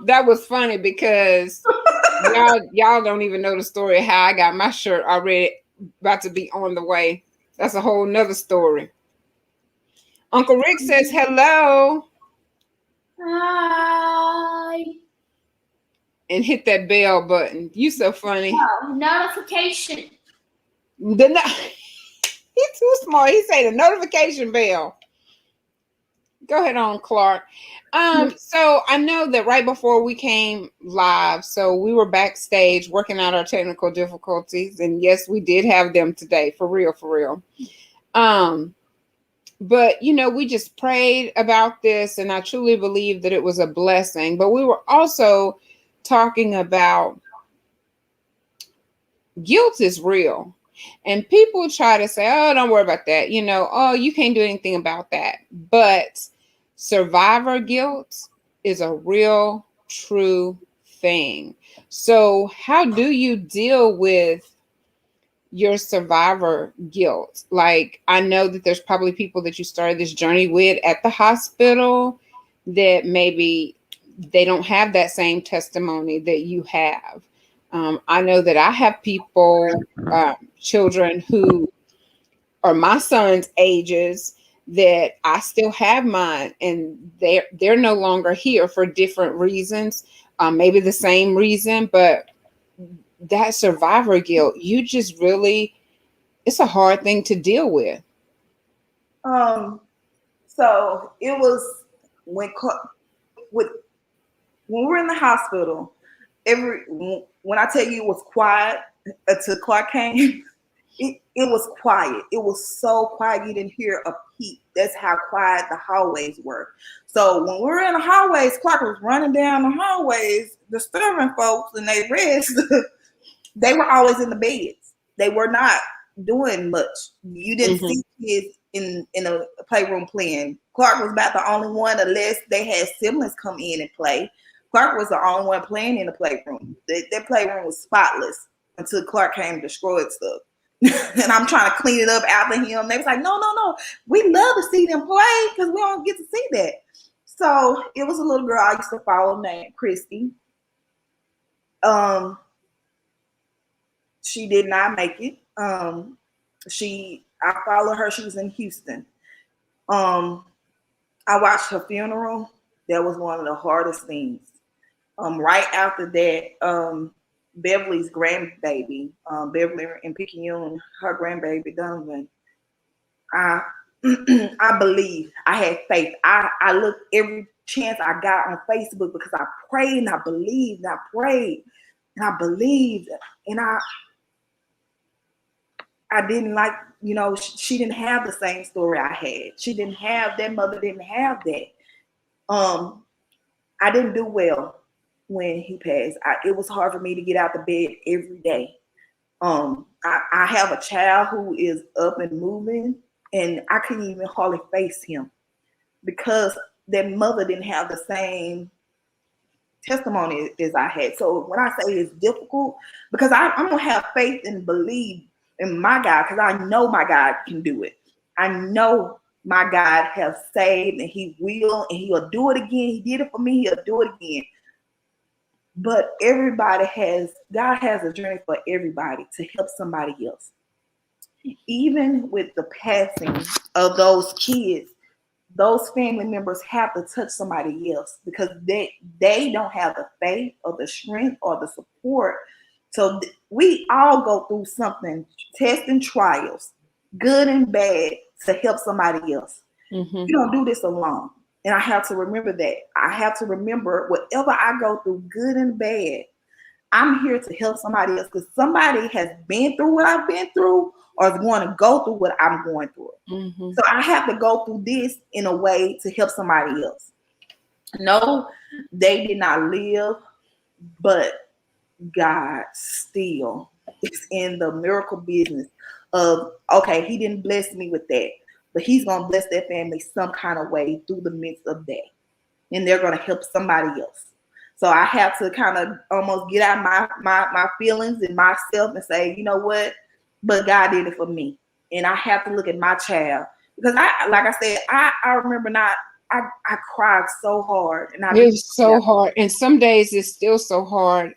that was funny because y'all don't even know the story of how I got my shirt already about to be on the way. That's a whole nother story. Uncle Rick says hello. Hi. And hit that bell button. You so funny. Oh, notification. He's too small. He say the notification bell. Go ahead on, Clarke. So I know that right before we came live, so we were backstage working out our technical difficulties, and yes, we did have them today, for real, for real. But we just prayed about this, and I truly believe that it was a blessing. But we were also talking about guilt is real. And people try to say, oh, don't worry about that. Oh, you can't do anything about that. But survivor guilt is a real, true thing. So how do you deal with your survivor guilt? Like, I know that there's probably people that you started this journey with at the hospital that maybe they don't have that same testimony that you have. I know that I have people, children who are my son's ages that I still have mine, and they're no longer here for different reasons, maybe the same reason, but that survivor guilt, you just really, it's a hard thing to deal with. So it was when we were in the hospital. When I tell you it was quiet until Clarke came, it was quiet. It was so quiet you didn't hear a peep. That's how quiet the hallways were. So when we were in the hallways, Clarke was running down the hallways, disturbing folks, and they rest. They were always in the beds. They were not doing much. You didn't see kids in a playroom playing. Clarke was about the only one, unless they had siblings come in and play. Clarke was the only one playing in the playroom. That playroom was spotless until Clarke came and destroyed stuff. And I'm trying to clean it up after him. They was like, no. We love to see them play because we don't get to see that. So it was a little girl I used to follow named Christy. She did not make it. I followed her. She was in Houston. I watched her funeral. That was one of the hardest things. Right after that, Beverly's grandbaby, Beverly and Picayune, her grandbaby Donovan. I I believe. I had faith. I looked every chance I got on Facebook because I prayed and I believed and I prayed and I believed and I didn't like, she didn't have the same story I had. She didn't have that. Mother didn't have that. I didn't do well when he passed. It was hard for me to get out the bed every day. I have a child who is up and moving, and I couldn't even hardly face him because that mother didn't have the same testimony as I had. So when I say it's difficult, because I'm gonna have faith and believe in my God, because I know my God can do it. I know my God has saved, and He will, and He'll do it again. He did it for me. He'll do it again. But God has a journey for everybody to help somebody else. Even with the passing of those kids, those family members have to touch somebody else because they don't have the faith or the strength or the support. So we all go through something, tests and trials, good and bad, to help somebody else. You don't do this alone. And I have to remember that. I have to remember whatever I go through, good and bad, I'm here to help somebody else because somebody has been through what I've been through or is going to go through what I'm going through. So I have to go through this in a way to help somebody else. No, they did not live but God still is in the miracle business of, okay, he didn't bless me with that, but he's going to bless that family some kind of way through the midst of that. And they're going to help somebody else. So I have to kind of almost get out my feelings and myself and say, you know what? But God did it for me. And I have to look at my child. Because like I said, I remember I cried so hard. And It was so hard. And some days it's still so hard.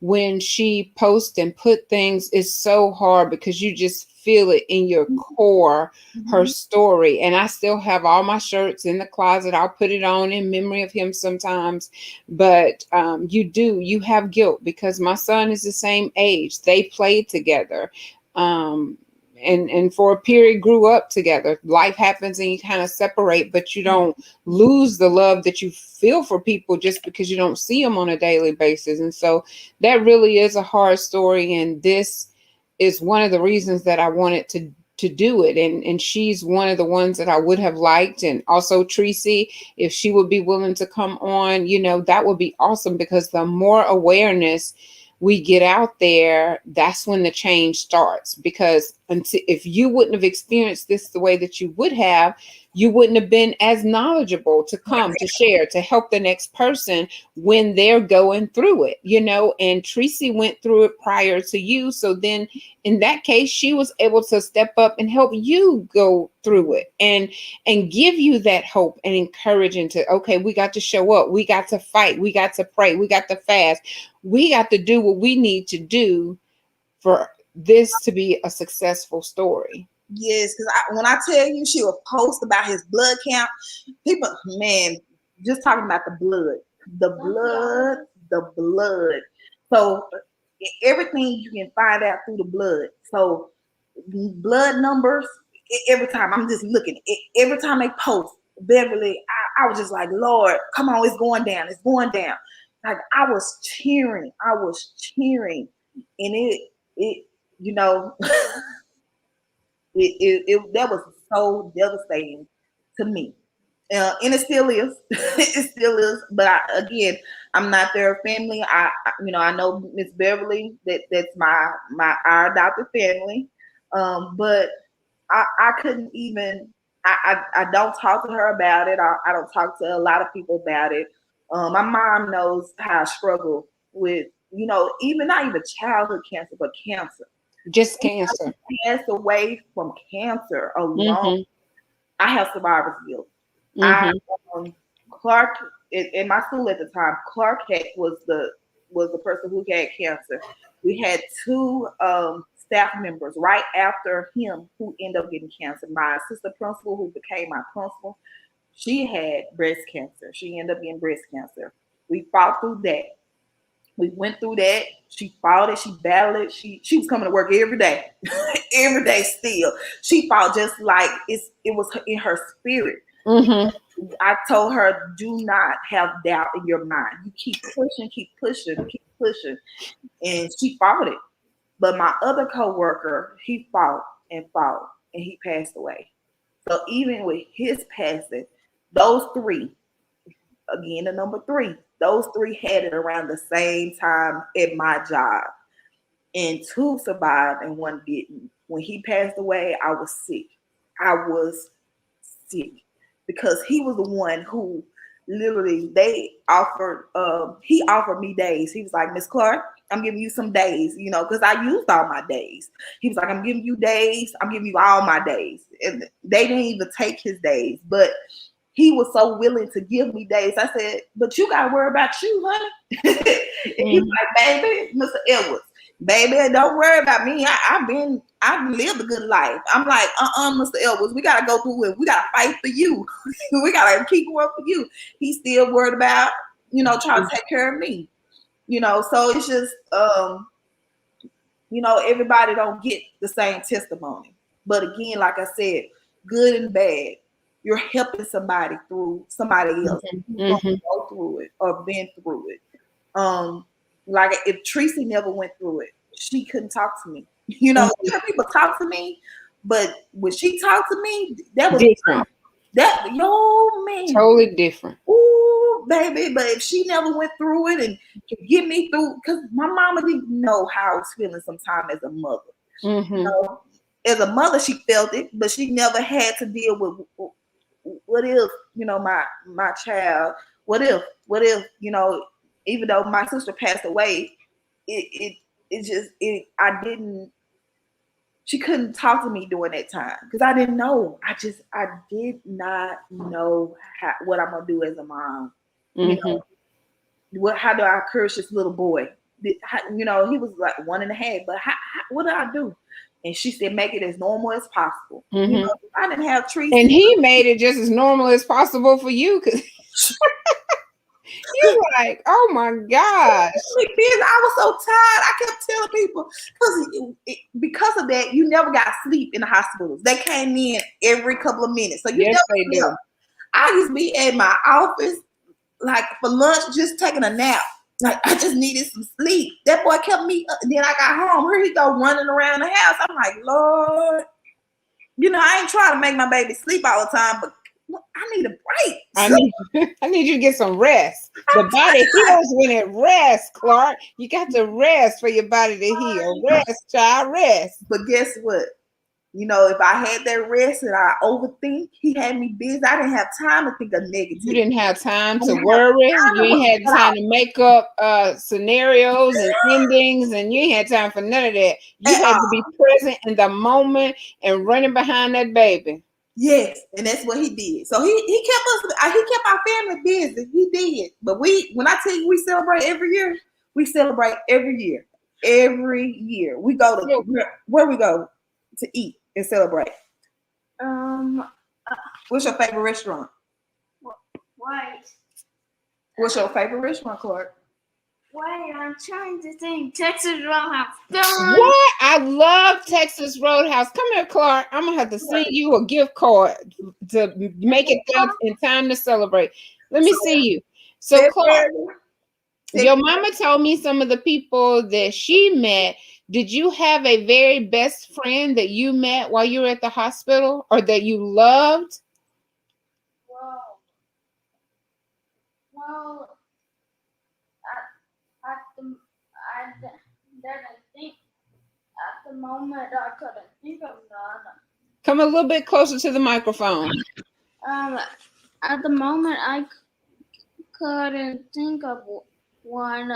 When she posts and put things, it's so hard because you just feel it in your core, her story. And I still have all my shirts in the closet. I'll put it on in memory of him sometimes. But you have guilt because my son is the same age. They played together. And for a period grew up together. Life happens and you kind of separate, but you don't lose the love that you feel for people just because you don't see them on a daily basis. And so that really is a hard story. And this is one of the reasons that I wanted to do it. And she's one of the ones that I would have liked. And also Tracy, if she would be willing to come on, that would be awesome, because the more awareness we get out there, that's when the change starts. Because if you wouldn't have experienced this the way that you would have, you wouldn't have been as knowledgeable to come to share, to help the next person when they're going through it, and Tracy went through it prior to you. So then in that case, she was able to step up and help you go through it and give you that hope and encouraging to, okay, we got to show up. We got to fight. We got to pray. We got to fast. We got to do what we need to do for this to be a successful story. Yes, because when I tell you she would post about his blood count, people, man, just talking about the blood. So everything you can find out through the blood. So blood numbers, every time I'm just looking, every time they post Beverly, I was just like, Lord, come on, it's going down. Like I was cheering. And it that was so devastating to me, and it still is. It still is. But again, I'm not their family. I know Miss Beverly. That's our adopted family. But I couldn't even. I don't talk to her about it. I don't talk to a lot of people about it. My mom knows how I struggle with, even not even childhood cancer, but cancer. Just cancer. Passed away from cancer alone. I have survivor's guilt. Clarke in my school at the time, Clarke was the person who had cancer. We had two staff members right after him who ended up getting cancer. My assistant principal, who became my principal, she had breast cancer. She ended up getting breast cancer. We fought through that. We went through that. She fought it. She battled it. She was coming to work every day, every day still. She fought just like it was in her spirit. I told her, do not have doubt in your mind. You keep pushing. And she fought it. But my other coworker, he fought, and he passed away. So even with his passing, those three, again, the number three, those three had it around the same time at my job. And two survived and one didn't. When he passed away, I was sick. Because he was the one who literally he offered me days. He was like, Miss Clarke, I'm giving you some days, because I used all my days. He was like, I'm giving you days. I'm giving you all my days. And they didn't even take his days, but he was so willing to give me days. I said, but you got to worry about you, honey. And he was like, baby, Mr. Edwards, baby, don't worry about me. I've lived a good life. I'm like, Mr. Edwards, we got to go through it. We got to fight for you. We got to keep going for you. He's still worried about, trying to take care of me. So it's just, everybody don't get the same testimony. But again, like I said, good and bad, you're helping somebody through somebody else who's going to go through it or been through it. Like if Tracy never went through it, she couldn't talk to me. People talk to me, but when she talked to me, that was different. Man, Totally different. Ooh, through, baby. But if she never went through it and could get me through, because my mama didn't know how I was feeling sometimes as a mother. Mm-hmm. As a mother, she felt it, but she never had to deal with what if, my child, what if, even though my sister passed away, it just, I didn't, she couldn't talk to me during that time because I didn't know. I did not know what I'm gonna do as a mom. How do I encourage this little boy? He was like 1.5, but what do I do? And she said, make it as normal as possible. I didn't have treats. And he made it just as normal as possible for you, because you're like, oh my gosh. I was so tired. I kept telling people, because of that, you never got sleep in the hospitals. They came in every couple of minutes. So you yes, never they do. I used to be at my office, like for lunch, just taking a nap. Like I just needed some sleep. That boy kept me up. And then I got home. Here he go running around the house. I'm like, Lord, I ain't trying to make my baby sleep all the time, but I need a break. I need you to get some rest. The body heals when it rests, Clarke. You got to rest for your body to heal. Rest, child, rest. But guess what? If I had that rest and I overthink, he had me busy. I didn't have time to think of negative. You didn't have time to worry. You ain't had time to make up scenarios and endings, and you ain't had time for none of that. You had to be present in the moment and running behind that baby. Yes, and that's what he did. So he kept our family busy. He did. But when I tell you we celebrate every year, we celebrate every year. Every year we go to where we go to eat and celebrate. What's your favorite restaurant? Wait. What's your favorite restaurant, Clarke? Wait, I'm trying to think. Texas Roadhouse. What? I love Texas Roadhouse. Come here, Clarke. I'm gonna have to send you a gift card to make it in time to celebrate. Let me see you. So, Clarke, your mama told me some of the people that she met. Did you have a very best friend that you met while you were at the hospital, or that you loved? Well, I didn't think at the moment. I couldn't think of none. Come a little bit closer to the microphone. At the moment, I couldn't think of one.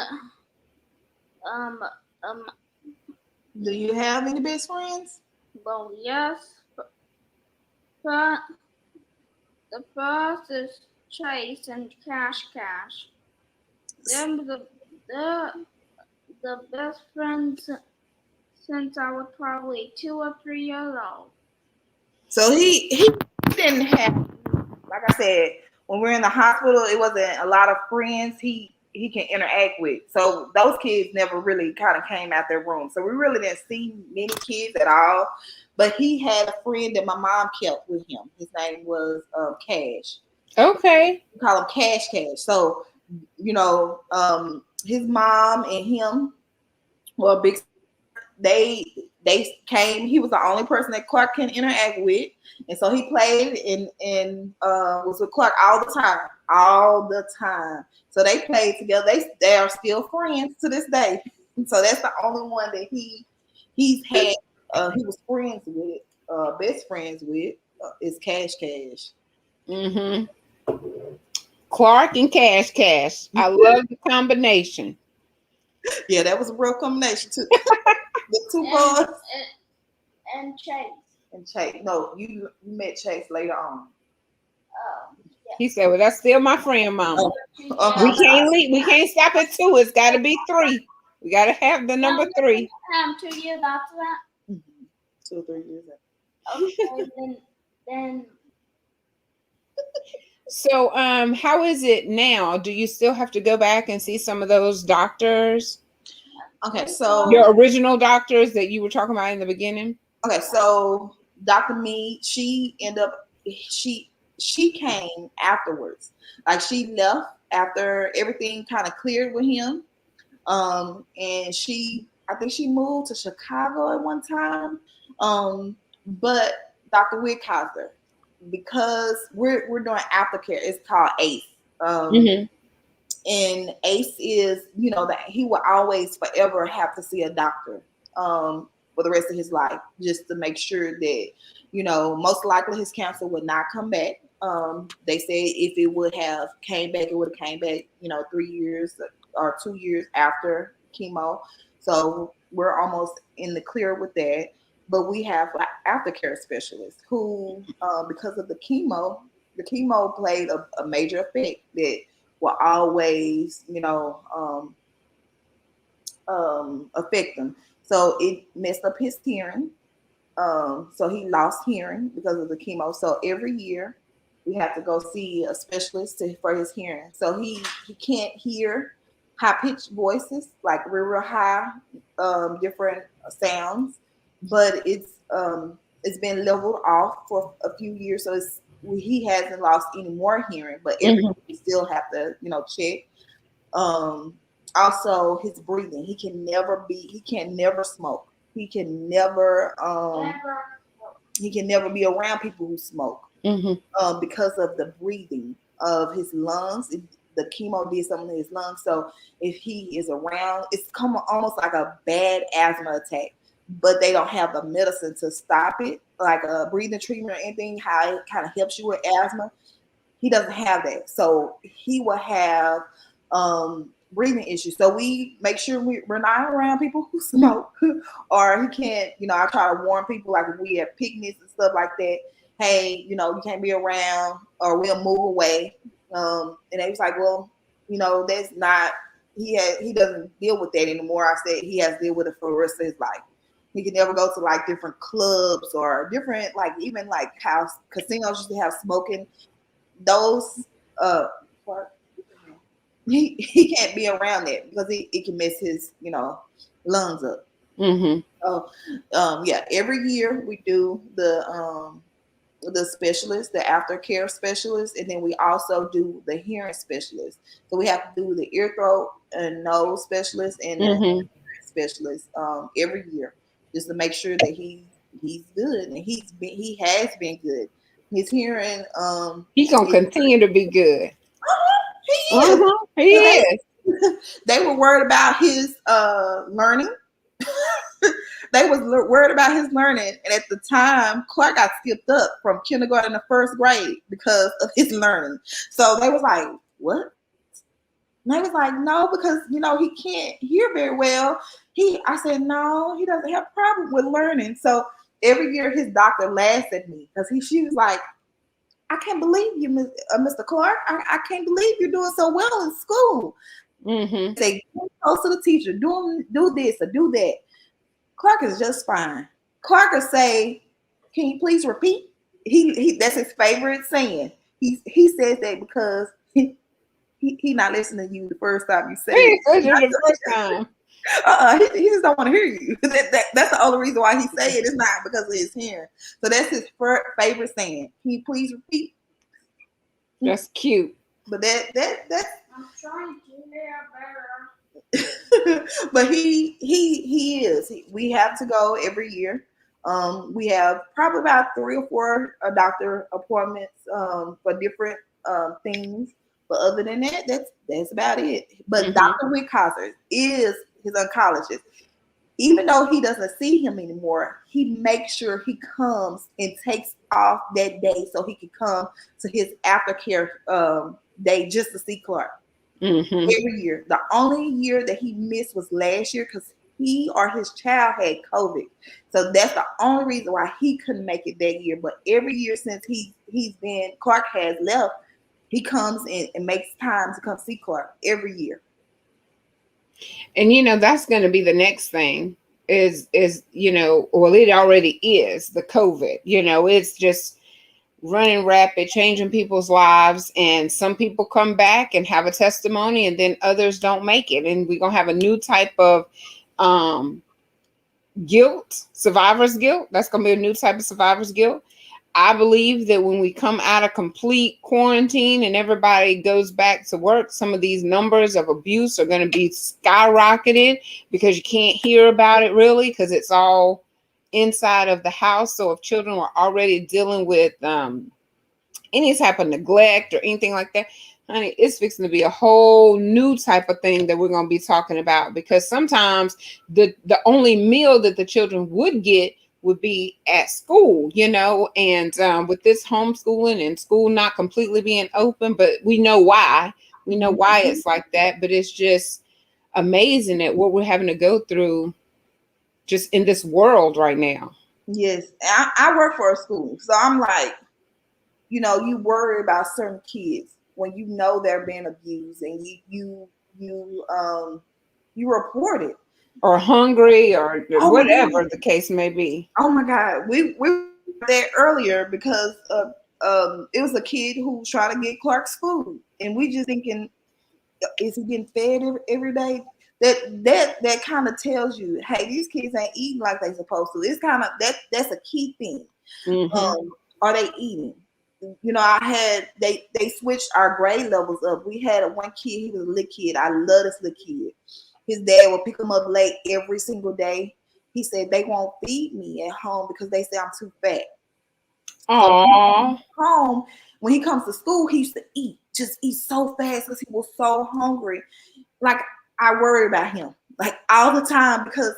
Do you have any best friends? Well, yes, but the first is Chase and Cash. Them the best friends since I was probably 2 or 3 years old. So he didn't have, like I said, when we're in the hospital, it wasn't a lot of friends he can interact with. So those kids never really kind of came out their room. So we really didn't see many kids at all. But he had a friend that my mom kept with him. His name was Cash. Okay. We call him Cash. So, his mom and him were big. They came. He was the only person that Clarke can interact with, and so he played and was with Clarke all the time. So they played together. They are still friends to this day. And so that's the only one that he's had. He was friends with, best friends with, is Cash. Mm-hmm. Clarke and Cash. I love the combination. Yeah, that was a real combination too. The two boys and Chase. And Chase. No, you met Chase later on. Oh, yeah. He said, "Well, that's still my friend, Mama. We can't leave. We can't stop at 2. It's got to be 3. We got to have the number 3." 2 years after that. 2 or 3 years after. Okay, then. So, how is it now? Do you still have to go back and see some of those doctors? Okay, so your original doctors that you were talking about in the beginning. Okay, so Dr. Mead, she came afterwards. Like she left after everything kind of cleared with him. And I think she moved to Chicago at one time. But Dr. Wickhauser, because we're doing aftercare, it's called ACE. And Ace is, that he will always forever have to see a doctor for the rest of his life, just to make sure that, most likely his cancer would not come back. They said if it would have came back, it would have came back, 3 years or 2 years after chemo. So we're almost in the clear with that. But we have like aftercare specialists who, because of the chemo played a major effect that will always, affect him. So it messed up his hearing. So he lost hearing because of the chemo. So every year we have to go see a specialist for his hearing. So he can't hear high pitched voices like real high, different sounds, but it's been leveled off for a few years. So he hasn't lost any more hearing, but every year we still have to check. Um, Also his breathing. He can never smoke. He can never he can never be around people who smoke, because of the breathing of his lungs. The chemo did something to his lungs. So if he is around, it's come almost like a bad asthma attack, but they don't have the medicine to stop it, like a breathing treatment or anything, how it kind of helps you with asthma. He doesn't have that. So he will have breathing issues. So we make sure we're not around people who smoke or he can't, I try to warn people like if we have picnics and stuff like that, hey, you can't be around or we'll move away. And they was like, well, that's not, he doesn't deal with that anymore. I said he has to deal with it for the rest of his life. He can never go to like different clubs or different, like even like house casinos used to have smoking. Those he can't be around that because it can mess his lungs up. So yeah, every year we do the specialist, the aftercare specialist, and then we also do the hearing specialist. So we have to do the ear, throat, and nose specialist and the hearing specialist every year, just to make sure that he's good, and he has been good. His hearing, He's gonna continue to be good. he is. He is. They were worried about his learning. They was worried about his learning, and at the time, Clarke got skipped up from kindergarten to first grade because of his learning. So they was like, "What?" And they was like, "No, because he can't hear very well." I said, "No, he doesn't have a problem with learning." So every year, his doctor laughs at me because she was like, "I can't believe you, Mr. Clarke. I can't believe you're doing so well in school." Say, "Get close to the teacher. Do this or do that." Clarke is just fine. Clarke will say, "Can you please repeat?" He that's his favorite saying. He says that because he not listening to you the first time you say it. The first time. He just don't want to hear you. That's the only reason why he say it. It's not because of his hearing. So that's his favorite saying. Can you please repeat? That's cute. But that's I'm trying to hear better. but he is. We have to go every year. We have probably about 3 or 4 doctor appointments for different things. But other than that, that's about it. But Dr. Wickhauser is his oncologist. Even though he doesn't see him anymore, he makes sure he comes and takes off that day so he can come to his aftercare day just to see Clarke. Every year. The only year that he missed was last year because he or his child had COVID. So that's the only reason why he couldn't make it that year. But every year since he's been Clarke has left, he comes in and makes time to come see Clarke every year. And that's going to be the next thing is well, it already is the COVID. It's just running rapid, changing people's lives, and some people come back and have a testimony, and then others don't make it, and we're gonna have a new type of guilt, survivor's guilt. That's gonna be a new type of survivor's guilt. I believe that when we come out of complete quarantine and everybody goes back to work, some of these numbers of abuse are going to be skyrocketed because you can't hear about it really because it's all inside of the house. So if children are already dealing with any type of neglect or anything like that, Honey, it's fixing to be a whole new type of thing that we're going to be talking about, because sometimes the only meal that the children would get would be at school, and with this homeschooling and school not completely being open, but we know why. We know why Mhm. it's like that, but it's just amazing at what we're having to go through just in this world right now. Yes, I work for a school, so I'm like, you worry about certain kids when you know they're being abused, and you report it. Or hungry, or Oh my whatever god! the case may be. Oh my god! We were there earlier because it was a kid who was trying to get Clark's food, and we just thinking, is he getting fed every day? That kind of tells you, hey, these kids ain't eating like they supposed to. It's kind of that's a key thing. Hmm. Are they eating? I had they switched our grade levels up. We had one kid, he was a little kid. I love this little kid. His dad would pick him up late every single day. He said they won't feed me at home because they say I'm too fat. So Aw. home, when he comes to school, he used to eat, just eat so fast because he was so hungry. Like, I worry about him like all the time because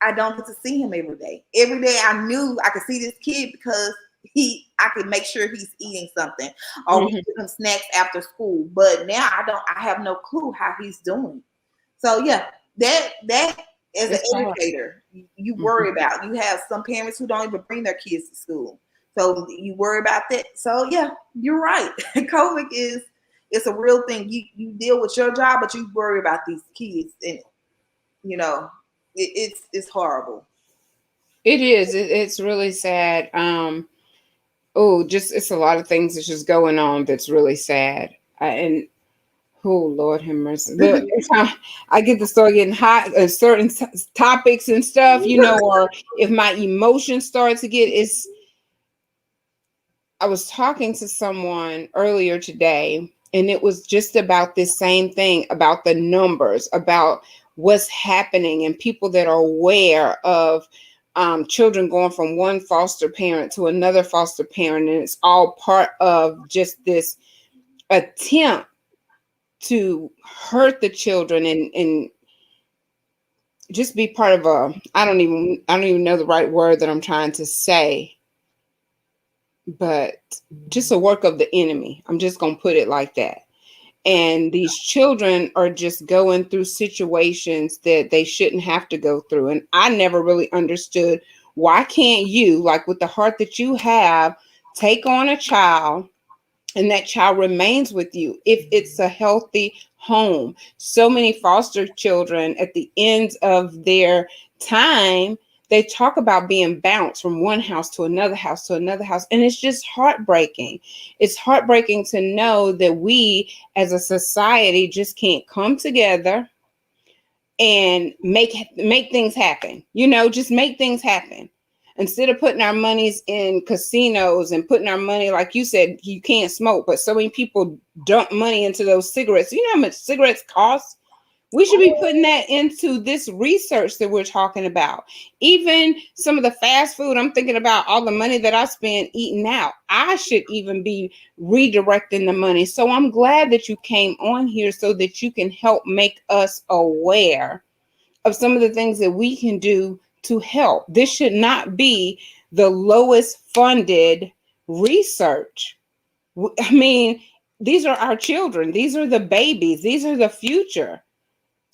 I don't get to see him every day. Every day I knew I could see this kid because I could make sure he's eating something, or we Hmm. give him snacks after school. But now I have no clue how he's doing. So yeah, that as an It's hard. educator, you Mhm. worry about. You have some parents who don't even bring their kids to school. So you worry about that. So yeah, you're right. COVID is it's a real thing. You deal with your job, but you worry about these kids, and you know it's horrible. It is. It's really sad. Oh, just it's a lot of things that's just going on that's really sad. And oh, Lord have mercy. Look, every time I get to start getting hot certain topics and stuff, or if my emotions start to get, it's. I was talking to someone earlier today, and it was just about this same thing, about the numbers, about what's happening, and people that are aware of children going from one foster parent to another foster parent. And it's all part of just this attempt to hurt the children, and just be part of a, I don't even know the right word that I'm trying to say, but just a work of the enemy. I'm just going to put it like that. And these children are just going through situations that they shouldn't have to go through. And I never really understood, why can't you, like with the heart that you have, take on a child and that child remains with you if it's a healthy home? So many foster children at the end of their time, they talk about being bounced from one house to another house to another house, and it's just heartbreaking. It's heartbreaking to know that we as a society just can't come together and make things happen. Just make things happen. Instead of putting our monies in casinos and putting our money, like you said, you can't smoke, but so many people dump money into those cigarettes. You know how much cigarettes cost? We should be putting that into this research that we're talking about. Even some of the fast food, I'm thinking about all the money that I spend eating out. I should even be redirecting the money. So I'm glad that you came on here so that you can help make us aware of some of the things that we can do to help. This should not be the lowest funded research. I mean, these are our children, these are the babies, these are the future.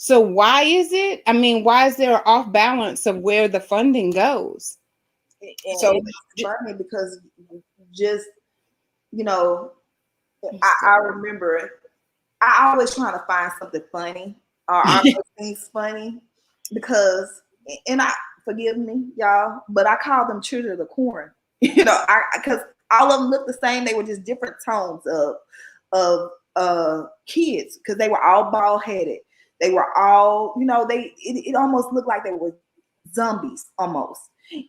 So why is it? I mean, why is there an off balance of where the funding goes? And So it's funny because just you know, I remember I always trying to find something funny or things funny because, and I forgive me, y'all, but I call them children of the corn. I because all of them look the same. They were just different tones of kids because they were all bald headed. They were all, it almost looked like they were zombies almost.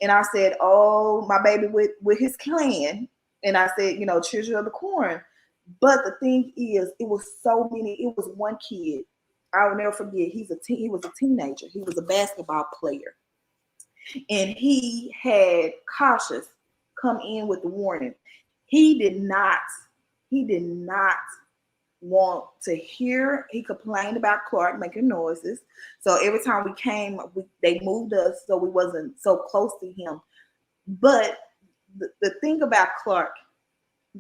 And I said, oh, my baby with his clan. And I said, children of the corn. But the thing is, it was so many. It was one kid. I will never forget. He was a teenager. He was a basketball player, and he had cautious come in with the warning. He did not. He did not want to hear. He complained about Clarke making noises. So every time we came, they moved us so we wasn't so close to him. But the thing about Clarke,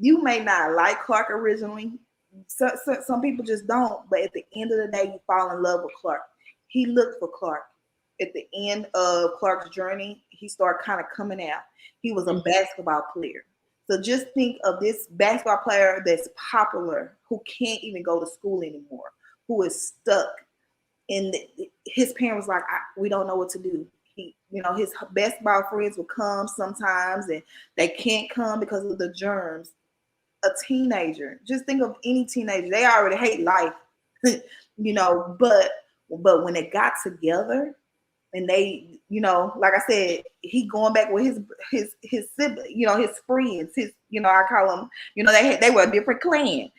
you may not like Clarke originally. Some people just don't. But at the end of the day, you fall in love with Clarke. He looked for Clarke. At the end of Clarke's journey, he started kind of coming out. He was a basketball player. So just think of this basketball player that's popular, who can't even go to school anymore, who is stuck. And his parents like, we don't know what to do. He, his basketball friends will come sometimes, and they can't come because of the germs. A teenager, just think of any teenager, they already hate life, but when they got together and they, like I said, he going back with his sibling, his friends, I call them, they were a different clan.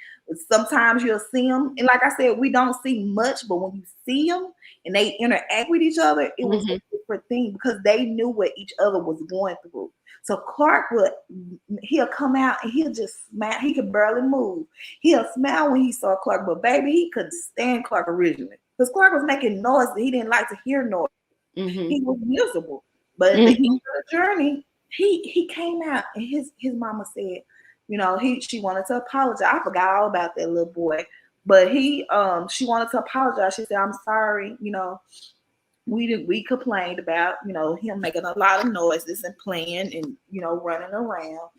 Sometimes you'll see them, and like I said, we don't see much, but when you see them and they interact with each other, it was a different thing because they knew what each other was going through. So Clarke he'll come out and he'll just smile. He could barely move. He'll smile when he saw Clarke, but baby, he couldn't stand Clarke originally because Clarke was making noise that he didn't like to hear noise. He was miserable. But at the end of the journey, he came out and his mama said, she wanted to apologize. I forgot all about that little boy. But she wanted to apologize. She said, I'm sorry, we complained about, him making a lot of noises and playing and, running around.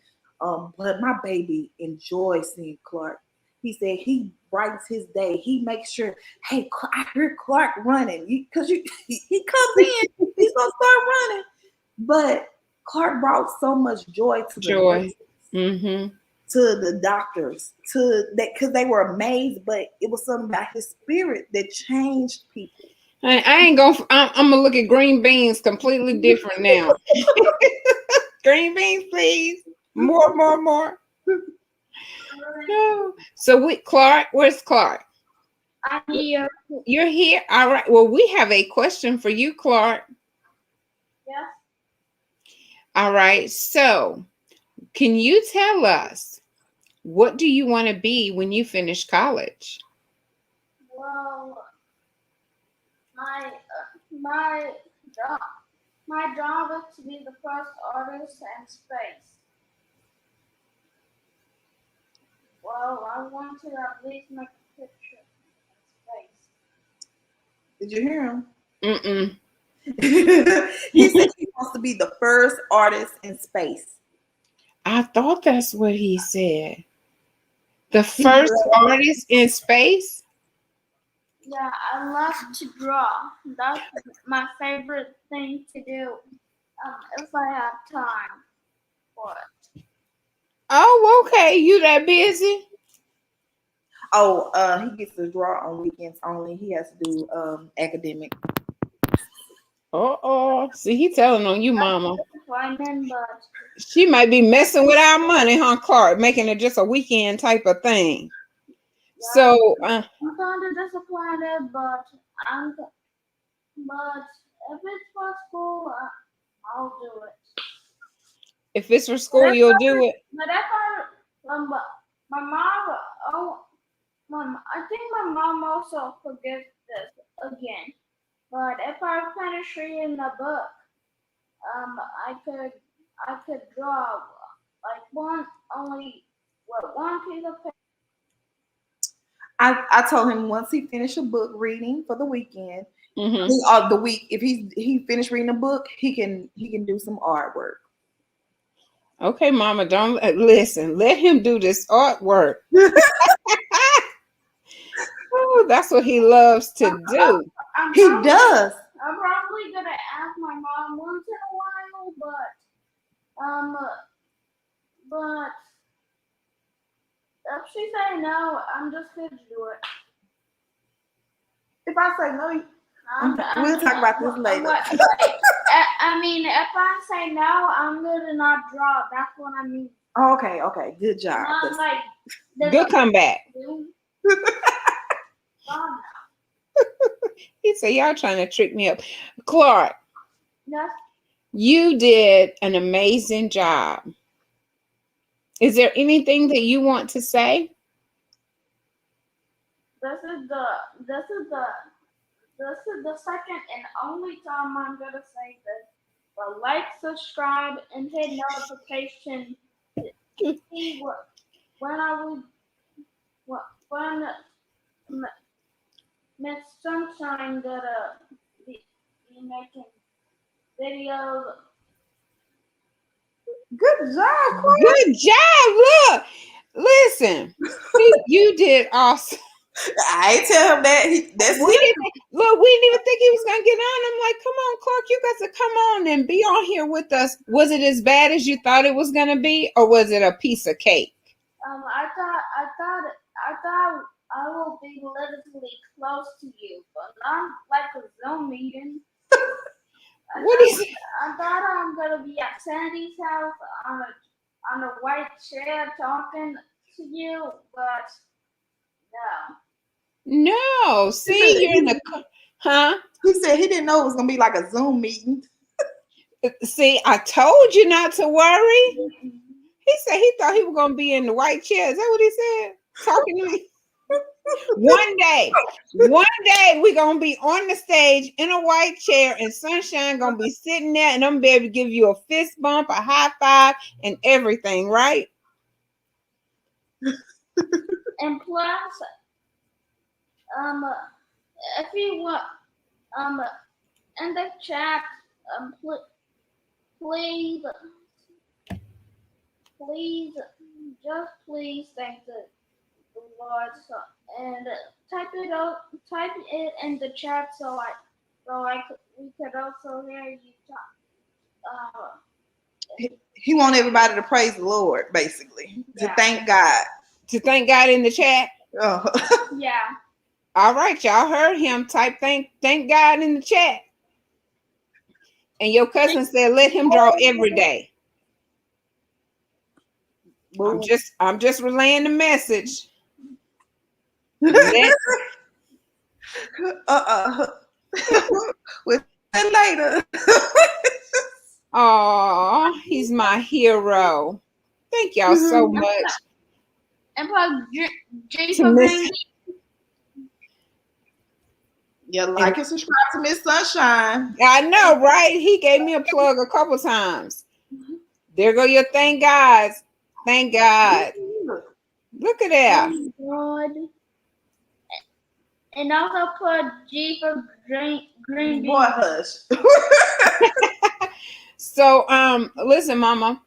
But my baby enjoys seeing Clarke. He said he brightens his day. He makes sure, hey, I hear Clarke running. Because he comes in, he's going to start running. But Clarke brought so much joy to the nurses, to the doctors, to that, because they were amazed, but it was something about his spirit that changed people. I ain't gonna. I'm gonna look at green beans completely different now. Green beans, please. More. No. So Clarke, where's Clarke? I'm here. You're here. All right. Well, we have a question for you, Clarke. Yes. All right. So, can you tell us what do you want to be when you finish college? Well, my job is to be the first artist in space. Well, I want to at least make a picture in space. Did you hear him? Mm-mm. He said he wants to be the first artist in space. I thought that's what he said. The first artist in space? Yeah, I love to draw. That's my favorite thing to do. If I have time for it. Oh, okay. You that busy? Oh, he gets to draw on weekends only. He has to do academic. See, he telling on you, mama. But She might be messing with our money, huh, Clarke? Making it just a weekend type of thing. yeah, So, I'm kind of disappointed, but if it's for school, I'll do it. if it's for school, you'll do it. But if my mom, I think my mom also forgets this again. But if I finish reading the book, I could draw like one piece of paper. I told him once he finished a book reading for the weekend, the week, if he finished reading a book, he can do some artwork. Okay, mama, don't listen. Let him do this artwork. Oh, that's what he loves to do. He does. I'm probably gonna ask my mom once in a while, but if she say no, I'm just gonna do it. If I say no, we'll talk about this later. I mean, if I say no, I'm gonna not draw. That's what I mean. Oh, okay. Good job. Good comeback. He said, y'all trying to trick me up. Clarke. Yes. You did an amazing job. Is there anything that you want to say? this is the second and only time I'm gonna say this. But like, subscribe, and hit notification to see when I will when Miss Sunshine gonna be making videos. Good job, Clarke. Good job. Look, listen, you did awesome. I ain't tell him that. That's We it. didn't look. We didn't even think he was gonna get on. I'm like, come on, Clarke, you got to come on and be on here with us. Was it as bad as you thought it was gonna be, or was it a piece of cake? I thought I will be literally close to you, but not like a Zoom meeting. What is it? I thought I'm gonna be at Sandy's house on a white chair talking to you, but no. No, see, you're in the huh? He said he didn't know it was gonna be like a Zoom meeting. See, I told you not to worry. He said he thought he was gonna be in the white chair. Is that what he said? Talking to me. One day we gonna be on the stage in a white chair, and Sunshine gonna be sitting there, and I'm gonna be able to give you a fist bump, a high five, and everything, right? And plus, if you want, in the chat, please, just please thank the Lord, and type it in the chat we could also hear you talk. He want everybody to praise the Lord, basically, to Yeah. thank God. To thank God in the chat. Oh. Yeah. All right, y'all heard him. Type thank God in the chat. And your cousin said, let him draw every day. I'm just relaying the message. We'll see later. Oh, he's my hero. Thank y'all so much. And plus, J for Green. Yeah, like and subscribe to Miss Sunshine. I know, right? He gave me a plug a couple times. There go your thank God. Thank God. Look at that. God. And also put G for green. Boy, hush. So, listen, Mama.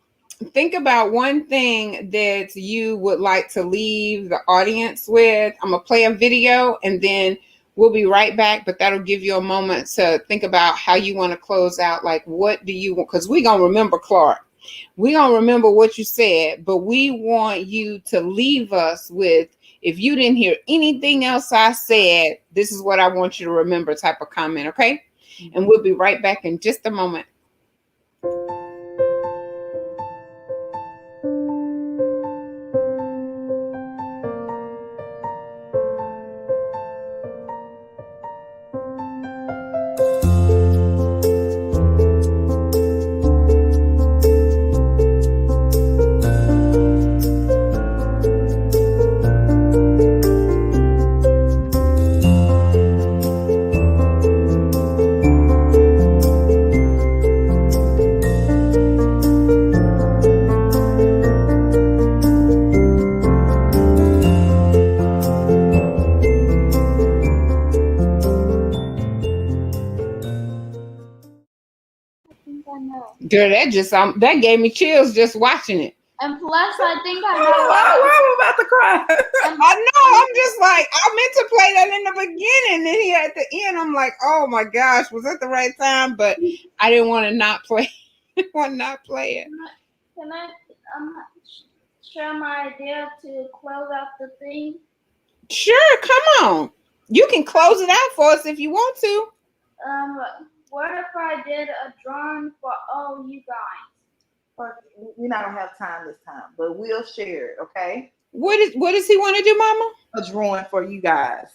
Think about one thing that you would like to leave the audience with. I'm gonna play a video and then we'll be right back, but that'll give you a moment to think about how you want to close out. Like, what do you want? Because we're gonna remember Clarke. We're gonna remember what you said, but we want you to leave us with, if you didn't hear anything else I said, this is what I want you to remember type of comment, okay? And we'll be right back in just a moment. Girl, that gave me chills just watching it. And plus, I think I know. I'm about to cry. I know. I'm just like, I meant to play that in the beginning, and here at the end, I'm like, oh my gosh, was that the right time? But I didn't want to not play. Not play it. Can I share my idea to close out the thing? Sure, come on. You can close it out for us if you want to. What if I did a drawing for all you guys? We're not gonna have time this time, but we'll share it, okay? What does he want to do, Mama? A drawing for you guys.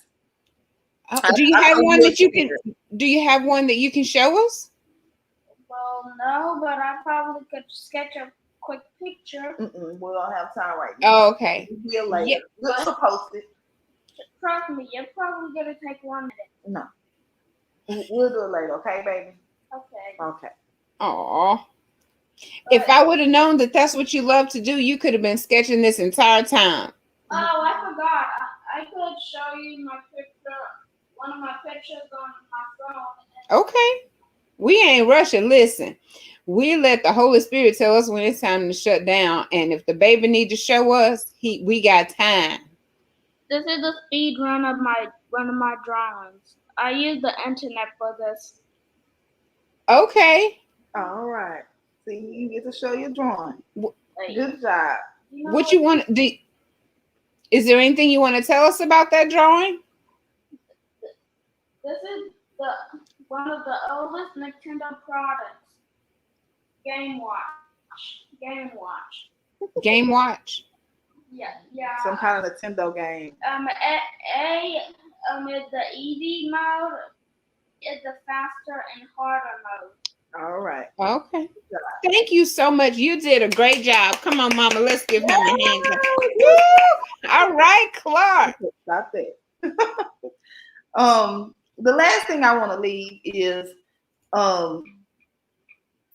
Do you have one that you can? Do you have one that you can show us? Well, no, but I probably could sketch a quick picture. We don't have time right now. Oh, okay. We'll later. We'll post it. trust me, you're probably gonna take 1 minute. No. We'll do it later, okay, baby? Okay. Okay. Aw. If I would have known that that's what you love to do, you could have been sketching this entire time. Oh, I forgot. I could show you my picture, one of my pictures on my phone. Okay. We ain't rushing. Listen, we let the Holy Spirit tell us when it's time to shut down. And if the baby need to show us, we got time. This is the speed run of one of my drawings. I use the internet for this. Okay. All right. See, you get to show your drawing. Like, Good job. you know What you want to do? Is there anything you want to tell us about that drawing? This is one of the oldest Nintendo products. Game Watch. Game Watch. Game Watch. Yeah. Some kind of Nintendo game. Is the easy mode. Is the faster and harder mode. All right. Okay. Thank you so much. You did a great job. Come on, Mama. Let's give him a hand. Woo! All right, Clarke. Stop that. The last thing I want to leave is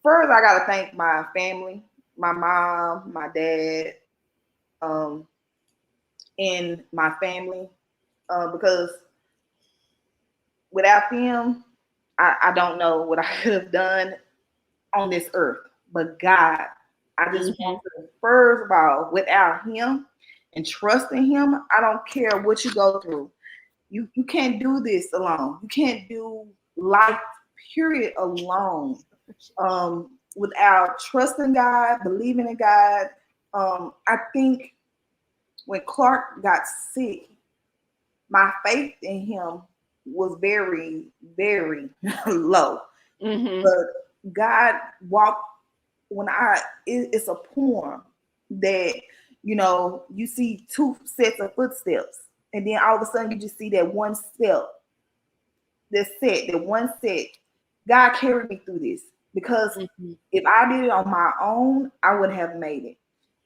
first I gotta thank my family, my mom, my dad, and my family, because without them, I don't know what I could have done on this earth. But God, I just want to, first of all, without him and trusting him, I don't care what you go through. You can't do this alone. You can't do life, period, alone. Without trusting God, believing in God. I think when Clarke got sick, my faith in him was very, very low. Mm-hmm. But God walked it's a poem that, you see two sets of footsteps, and then all of a sudden you just see that one step, that one set. God carried me through this, because if I did it on my own, I wouldn't have made it.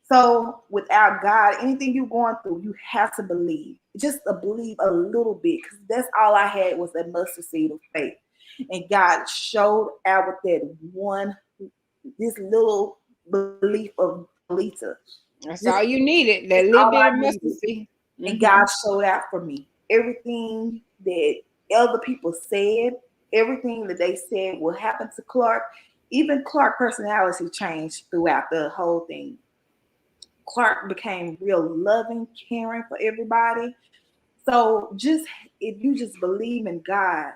So without God, anything you're going through, you have to believe. Just believe a little bit, because that's all I had was that mustard seed of faith. And God showed out with this little belief of Lita. That's all you needed. That little bit of mustard seed. And God showed out for me. Everything that other people said, everything that they said will happen to Clarke. Even Clarke's personality changed throughout the whole thing. Clarke became real loving, caring for everybody. So if you just believe in God,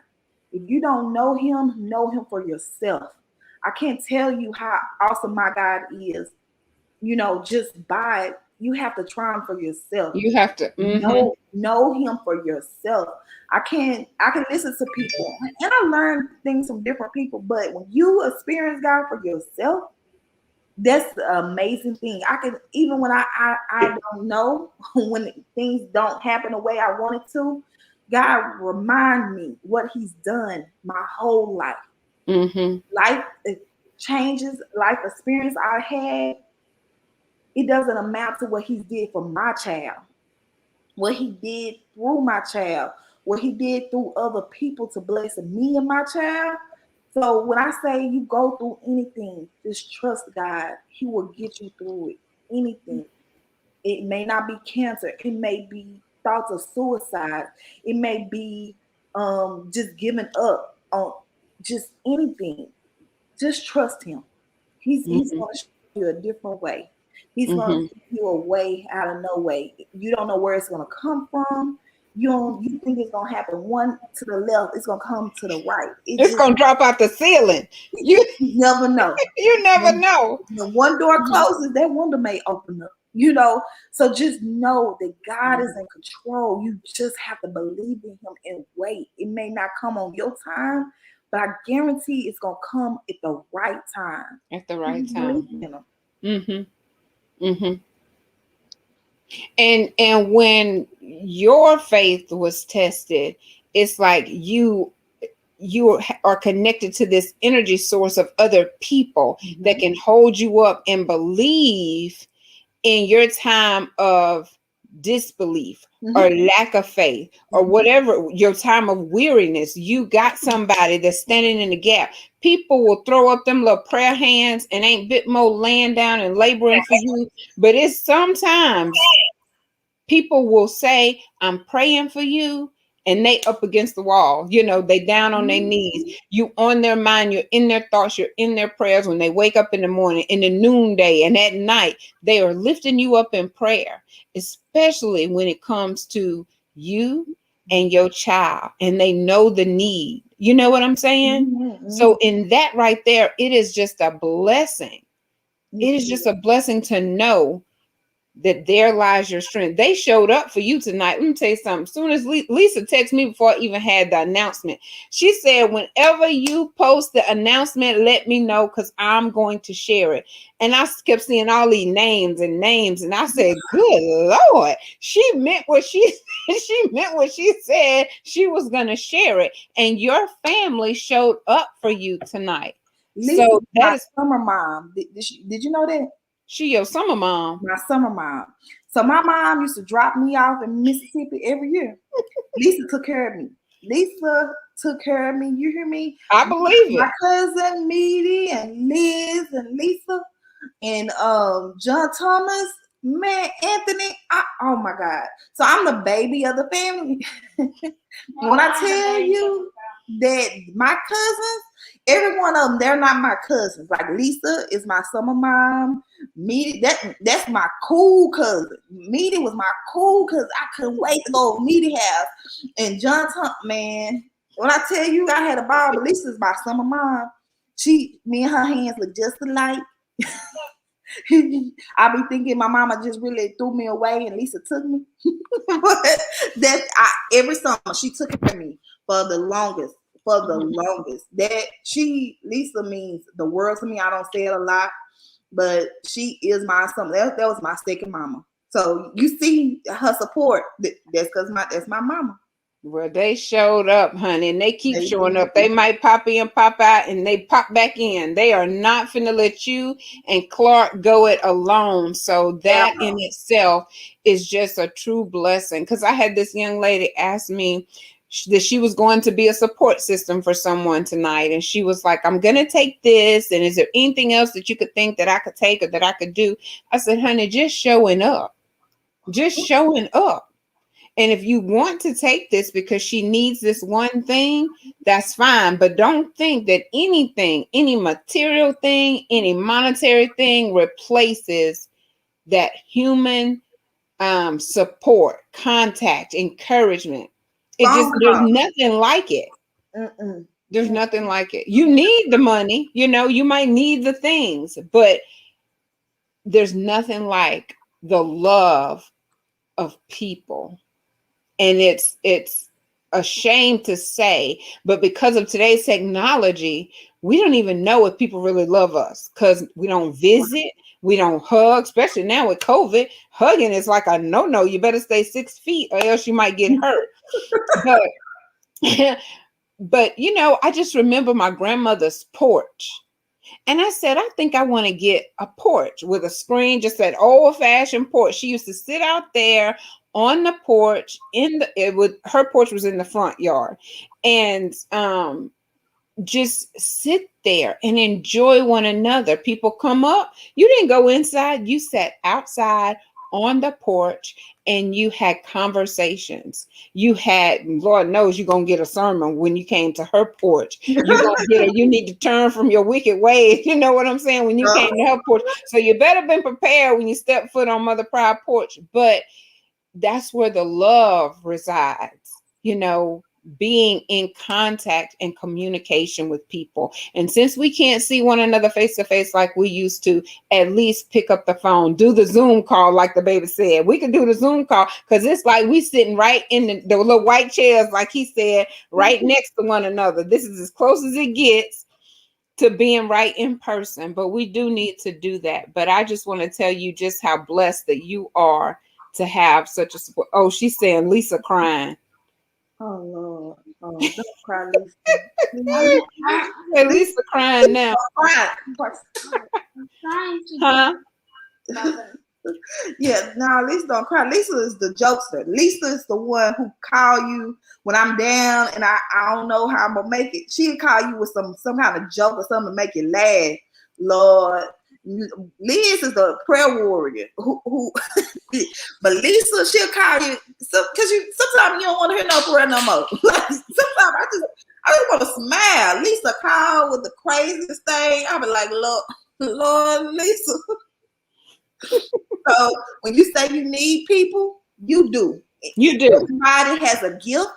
if you don't know him for yourself. I can't tell you how awesome my God is. Just by it. You have to try him for yourself. You have to know him for yourself. I can listen to people, and I learn things from different people, but when you experience God for yourself, that's the amazing thing. I can, even when I don't know, when things don't happen the way I want it to, God remind me what he's done my whole life. Life changes, life experience I had, it doesn't amount to what he did for my child, what he did through my child, what he did through other people to bless me and my child. So when I say you go through anything, just trust God. He will get you through it. Anything. It may not be cancer. It may be thoughts of suicide. It may be just giving up on just anything. Just trust him. He's going to show you a different way. He's going to give you a way out of no way. You don't know where it's going to come from. You think it's going to happen one to the left, it's going to come to the right. It's going to drop out the ceiling. You never know. You never know. When one door closes, that window may open up. So just know that God is in control. You just have to believe in him and wait. It may not come on your time, but I guarantee it's going to come at the right time. At the right time. And when your faith was tested, it's like you are connected to this energy source of other people that can hold you up and believe in your time of disbelief or lack of faith or whatever, your time of weariness, you got somebody that's standing in the gap. People will throw up them little prayer hands and ain't bit more laying down and laboring for you. But it's sometimes people will say, I'm praying for you, and they up against the wall. You know, they down on their knees. You on their mind, you're in their thoughts, you're in their prayers when they wake up in the morning, in the noonday, and at night. They are lifting you up in prayer, especially when it comes to you and your child, and they know the need. You know what I'm saying? So in that right there, it is just a blessing. It is just a blessing to know that there lies your strength. They showed up for you tonight. Let me tell you something. As soon as Lisa texted me before I even had the announcement, she said, whenever you post the announcement, let me know because I'm going to share it. And I kept seeing all these names. And I said, good Lord, she meant what she said. She was going to share it. And your family showed up for you tonight. Lisa, So that is summer mom. Did you know that? She your summer mom. My summer mom. So my mom used to drop me off in Mississippi every year. Lisa took care of me. Lisa took care of me. You hear me? I believe my it. cousin Meady and Liz and Lisa and John Thomas, man, Anthony. Oh my God. So I'm the baby of the family. When I tell you that my cousins, every one of them, they're not my cousins. Like Lisa is my summer mom. Meady, that's my cool cousin. Meady was my cool cousin. I couldn't wait to go to Meady house. And John Thomas, man, when I tell you I had a ball, but Lisa's my summer mom. Me and her hands look just alike. I be thinking my mama just really threw me away and Lisa took me. But every summer she took care of me for the longest. Lisa means the world to me. I don't say it a lot, but she is my summer. That was my second mama. So you see her support. That's my mama. Well, they showed up, honey, and they keep showing up. They might pop in, pop out, and they pop back in. They are not finna let you and Clarke go it alone. So that in itself is just a true blessing. Because I had this young lady ask me that she was going to be a support system for someone tonight. And she was like, I'm going to take this. And is there anything else that you could think that I could take or that I could do? I said, honey, just showing up. Just showing up. And if you want to take this because she needs this one thing, that's fine. But don't think that anything, any material thing, any monetary thing replaces that human support, contact, encouragement. There's nothing like it. There's nothing like it. You need the money, you might need the things, but there's nothing like the love of people. And it's a shame to say, but because of today's technology, we don't even know if people really love us because we don't visit, we don't hug, especially now with COVID. Hugging is like a no. You better stay 6 feet or else you might get hurt. But I just remember my grandmother's porch. And I said, I think I want to get a porch with a screen, just that old-fashioned porch. She used to sit out there on the porch her porch was in the front yard, and just sit there and enjoy one another. People come up, you didn't go inside, you sat outside on the porch and you had conversations. You had, Lord knows you're gonna get a sermon when you came to her porch. You're gonna get you need to turn from your wicked ways. You know what I'm saying? When you came to her porch. So you better been prepared when you step foot on Mother Pride porch. But that's where the love resides, being in contact and communication with people. And since we can't see one another face to face like we used to, at least pick up the phone, do the Zoom call like the baby said. We can do the Zoom call because it's like we sitting right in the little white chairs, like he said, right next to one another. This is as close as it gets to being right in person, but we do need to do that. But I just want to tell you just how blessed that you are to have such a support. Oh, she's saying Lisa crying. Oh Lord. Oh, don't cry, Lisa. Lisa crying now. I'm trying to. Huh? Yeah, no, Lisa don't cry. Lisa is the jokester. Lisa is the one who call you when I'm down and I don't know how I'm gonna make it. She'll call you with some kind of joke or something to make you laugh. Lord, Liz is the prayer warrior who but Lisa, she'll call you because you sometimes you don't want to hear no prayer no more. Like sometimes I just want to smile. Lisa call with the craziest thing. I'll be like, Lord, Lisa. So when you say you need people, you do. You do. Everybody has a gift,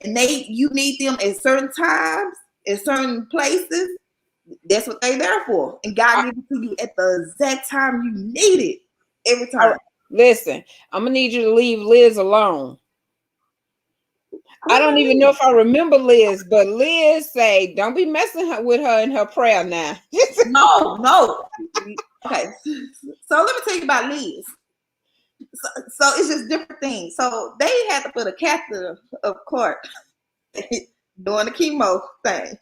and you need them at certain times, at certain places. That's what they're there for, and God gives it to you at the exact time you need it. Every All time. right, listen, I'm gonna need you to leave Liz alone. I don't even know if I remember Liz, but Liz say, "Don't be messing with her in her prayer now." No. Okay, so let me tell you about Liz. So it's just different things. So they had to put a catheter of Clarke doing the chemo thing.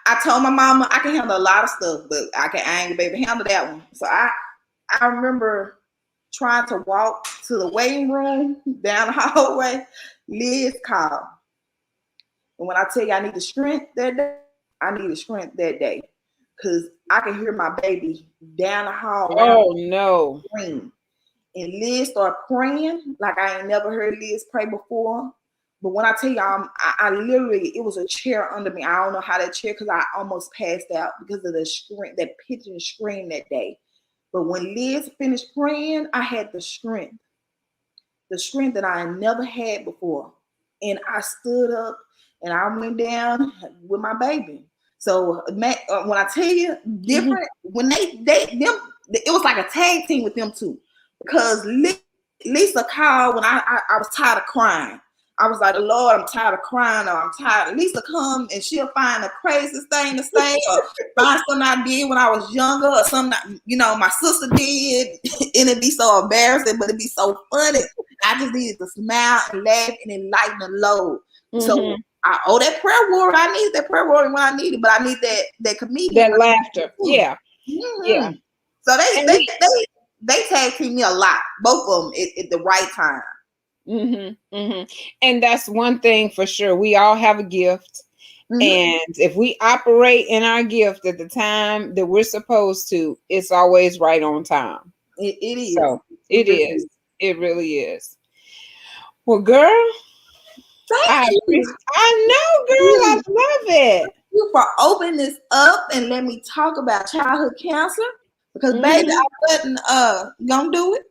I told my mama I can handle a lot of stuff, but I ain't gonna be able to handle that one. So I remember trying to walk to the waiting room down the hallway. Liz called. And when I tell you I need the strength that day, I needed strength that day. Cause I can hear my baby down the hall around Oh no. scream. And Liz started praying like I ain't never heard Liz pray before. But when I tell you, I literally, it was a chair under me. I don't know how that chair, because I almost passed out because of the scream, that pitch and scream that day. But when Liz finished praying, I had the strength that I had never had before. And I stood up and I went down with my baby. So when I tell you different, when it was like a tag team with them two, because Lisa called when I was tired of crying. I was like, Lord, I'm tired of crying, or I'm tired. Lisa come and she'll find the craziest thing to say, or find something I did when I was younger, or something my sister did, and it'd be so embarrassing, but it'd be so funny. I just needed to smile and laugh and enlighten the load. So I owe that prayer warrior. I need that prayer warrior when I need it, but I need that comedian. That laughter. Yeah. Yeah. So they tag team me a lot, both of them at the right time. And that's one thing for sure. We all have a gift. And if we operate in our gift at the time that we're supposed to, it's always right on time. It is. So it is. It really is. Well, girl, I know, girl. I love it. Thank you for opening this up and let me talk about childhood cancer. Because baby, I wasn't gonna do it.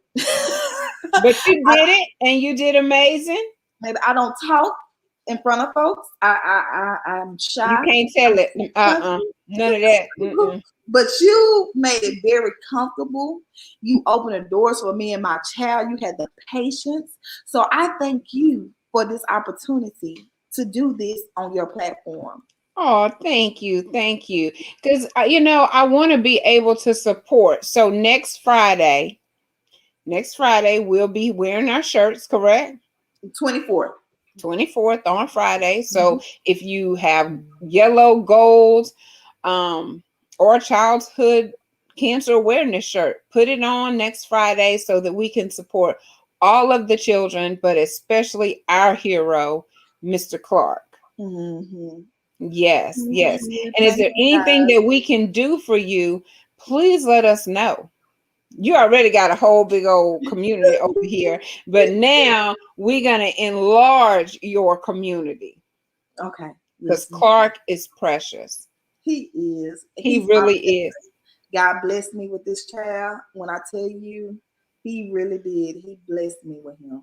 But you did it, and you did amazing. Maybe I don't talk in front of folks. I'm shy. You can't tell it. None of that. But you made it very comfortable. You opened the doors for me and my child. You had the patience. So I thank you for this opportunity to do this on your platform. Oh, thank you. Thank you. Because, I want to be able to support. So next Friday, we'll be wearing our shirts, correct? 24th. 24th on Friday. So if you have yellow, gold, or childhood cancer awareness shirt, put it on next Friday so that we can support all of the children, but especially our hero, Mr. Clarke. Yes. And is there anything that we can do for you? Please let us know. You already got a whole big old community over here, but now we're going to enlarge your community. Okay. Because Clarke is precious. He is. He really is. God blessed me with this child. When I tell you, he really did. He blessed me with him.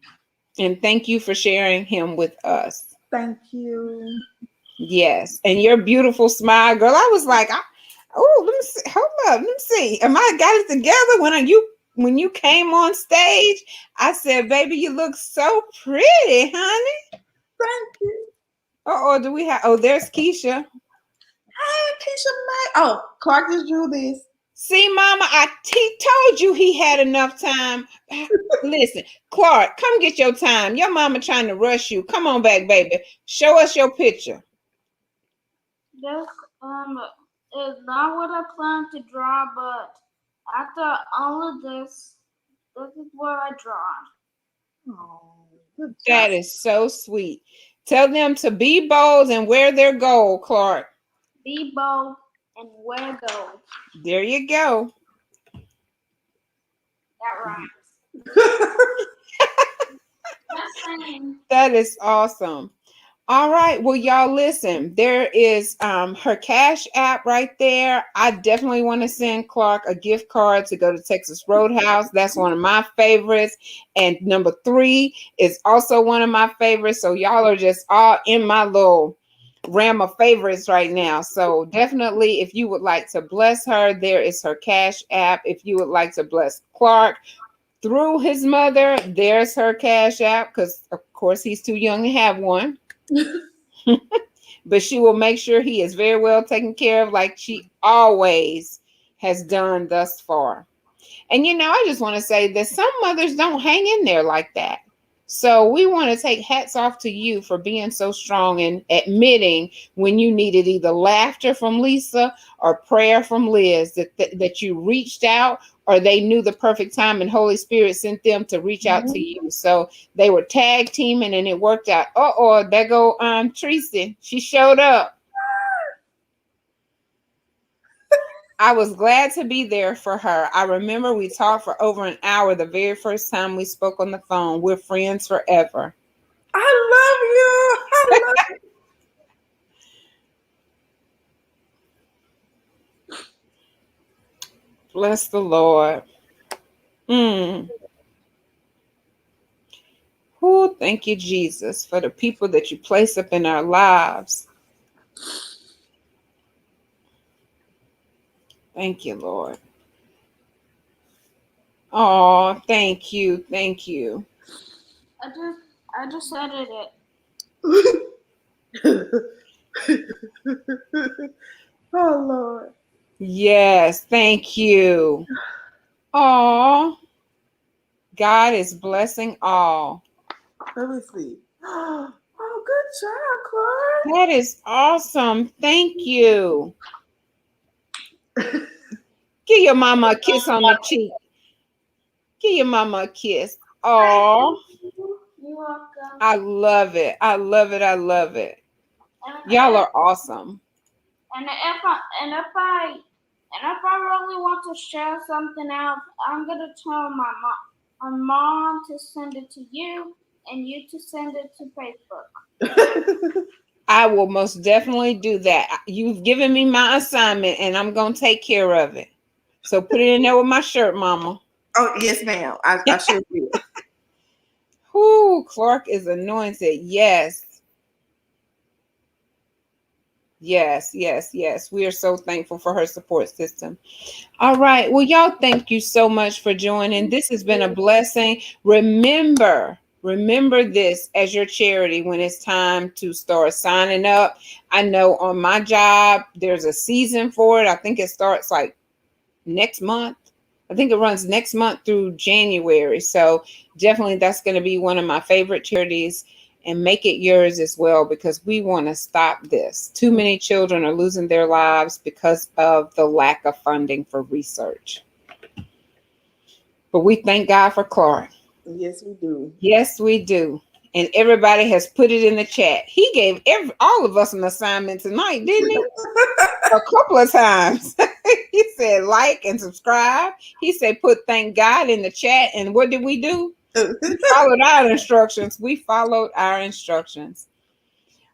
And thank you for sharing him with us. Thank you. Yes. And your beautiful smile, girl. I was like, let me see. Hold up. Let me see. Am I got it together? When you came on stage, I said, baby, you look so pretty, honey. Thank you. Do we have, there's Keisha. Hi, Keisha. Oh, Clarke just drew this. See, Mama, he told you he had enough time. Listen, Clarke, come get your time. Your mama trying to rush you. Come on back, baby. Show us your picture. This is not what I planned to draw, but after all of this, This is where I draw. Oh, good job. That is so sweet. Tell them to be bold and wear their gold, Clarke. Be bold and wear gold. There you go. That rhymes. That's saying. That is awesome. All right. Well, y'all listen. There is her Cash app right there. I definitely want to send Clarke a gift card to go to Texas Roadhouse. That's one of my favorites. And number 3 is also one of my favorites. So y'all are just all in my little ram of favorites right now. So definitely, if you would like to bless her, there is her Cash app. If you would like to bless Clarke through his mother, there's her Cash app, because of course he's too young to have one. But she will make sure he is very well taken care of, like she always has done thus far. And I just want to say that some mothers don't hang in there like that. So we want to take hats off to you for being so strong and admitting when you needed either laughter from Lisa or prayer from Liz, that you reached out, or they knew the perfect time and Holy Spirit sent them to reach out to you. So they were tag teaming and it worked out. There go Tracy. She showed up. I was glad to be there for her. I remember we talked for over an hour the very first time we spoke on the phone. We're friends forever. I love you. Bless the Lord. Oh, thank you, Jesus, for the people that you place up in our lives. Thank you, Lord. Oh, thank you. Thank you. I just edited Oh Lord. Yes, thank you. Oh, God is blessing all. Let me see. Oh, good job, Clarke. That is awesome. Thank you. Give your mama a kiss on the cheek. Give your mama a kiss. Oh, You're welcome. I love it. I love it. I love it. Y'all are awesome. And if I really want to share something else, I'm gonna tell my mom to send it to you, and you to send it to Facebook. I will most definitely do that. You've given me my assignment and I'm going to take care of it. So put it in there with my shirt, mama. Oh, yes, ma'am. I sure will. Whoo, Clarke is anointed. Yes. Yes, yes, yes. We are so thankful for her support system. All right. Well, y'all, thank you so much for joining. This has been a blessing. Remember this as your charity when it's time to start signing up. I know on my job, there's a season for it. I think it starts like next month. I think it runs next month through January. So definitely that's going to be one of my favorite charities, and make it yours as well, because we want to stop this. Too many children are losing their lives because of the lack of funding for research. But we thank God for Clarke. Yes, we do. Yes, we do. And everybody has put it in the chat. He gave all of us an assignment tonight, didn't he? A couple of times. He said like and subscribe. He said put thank God in the chat. And what did we do? We followed our instructions. We followed our instructions.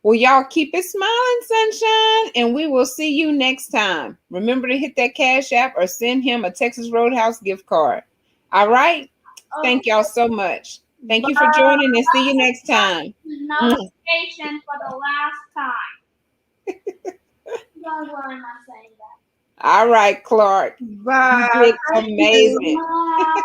Well, y'all keep it smiling, sunshine, and we will see you next time. Remember to hit that Cash App or send him a Texas Roadhouse gift card. All right? Thank y'all so much. Thank you for joining, and see you next time. Notification for the last time. Why am I saying that? All right, Clarke. Bye. You did amazing. Bye.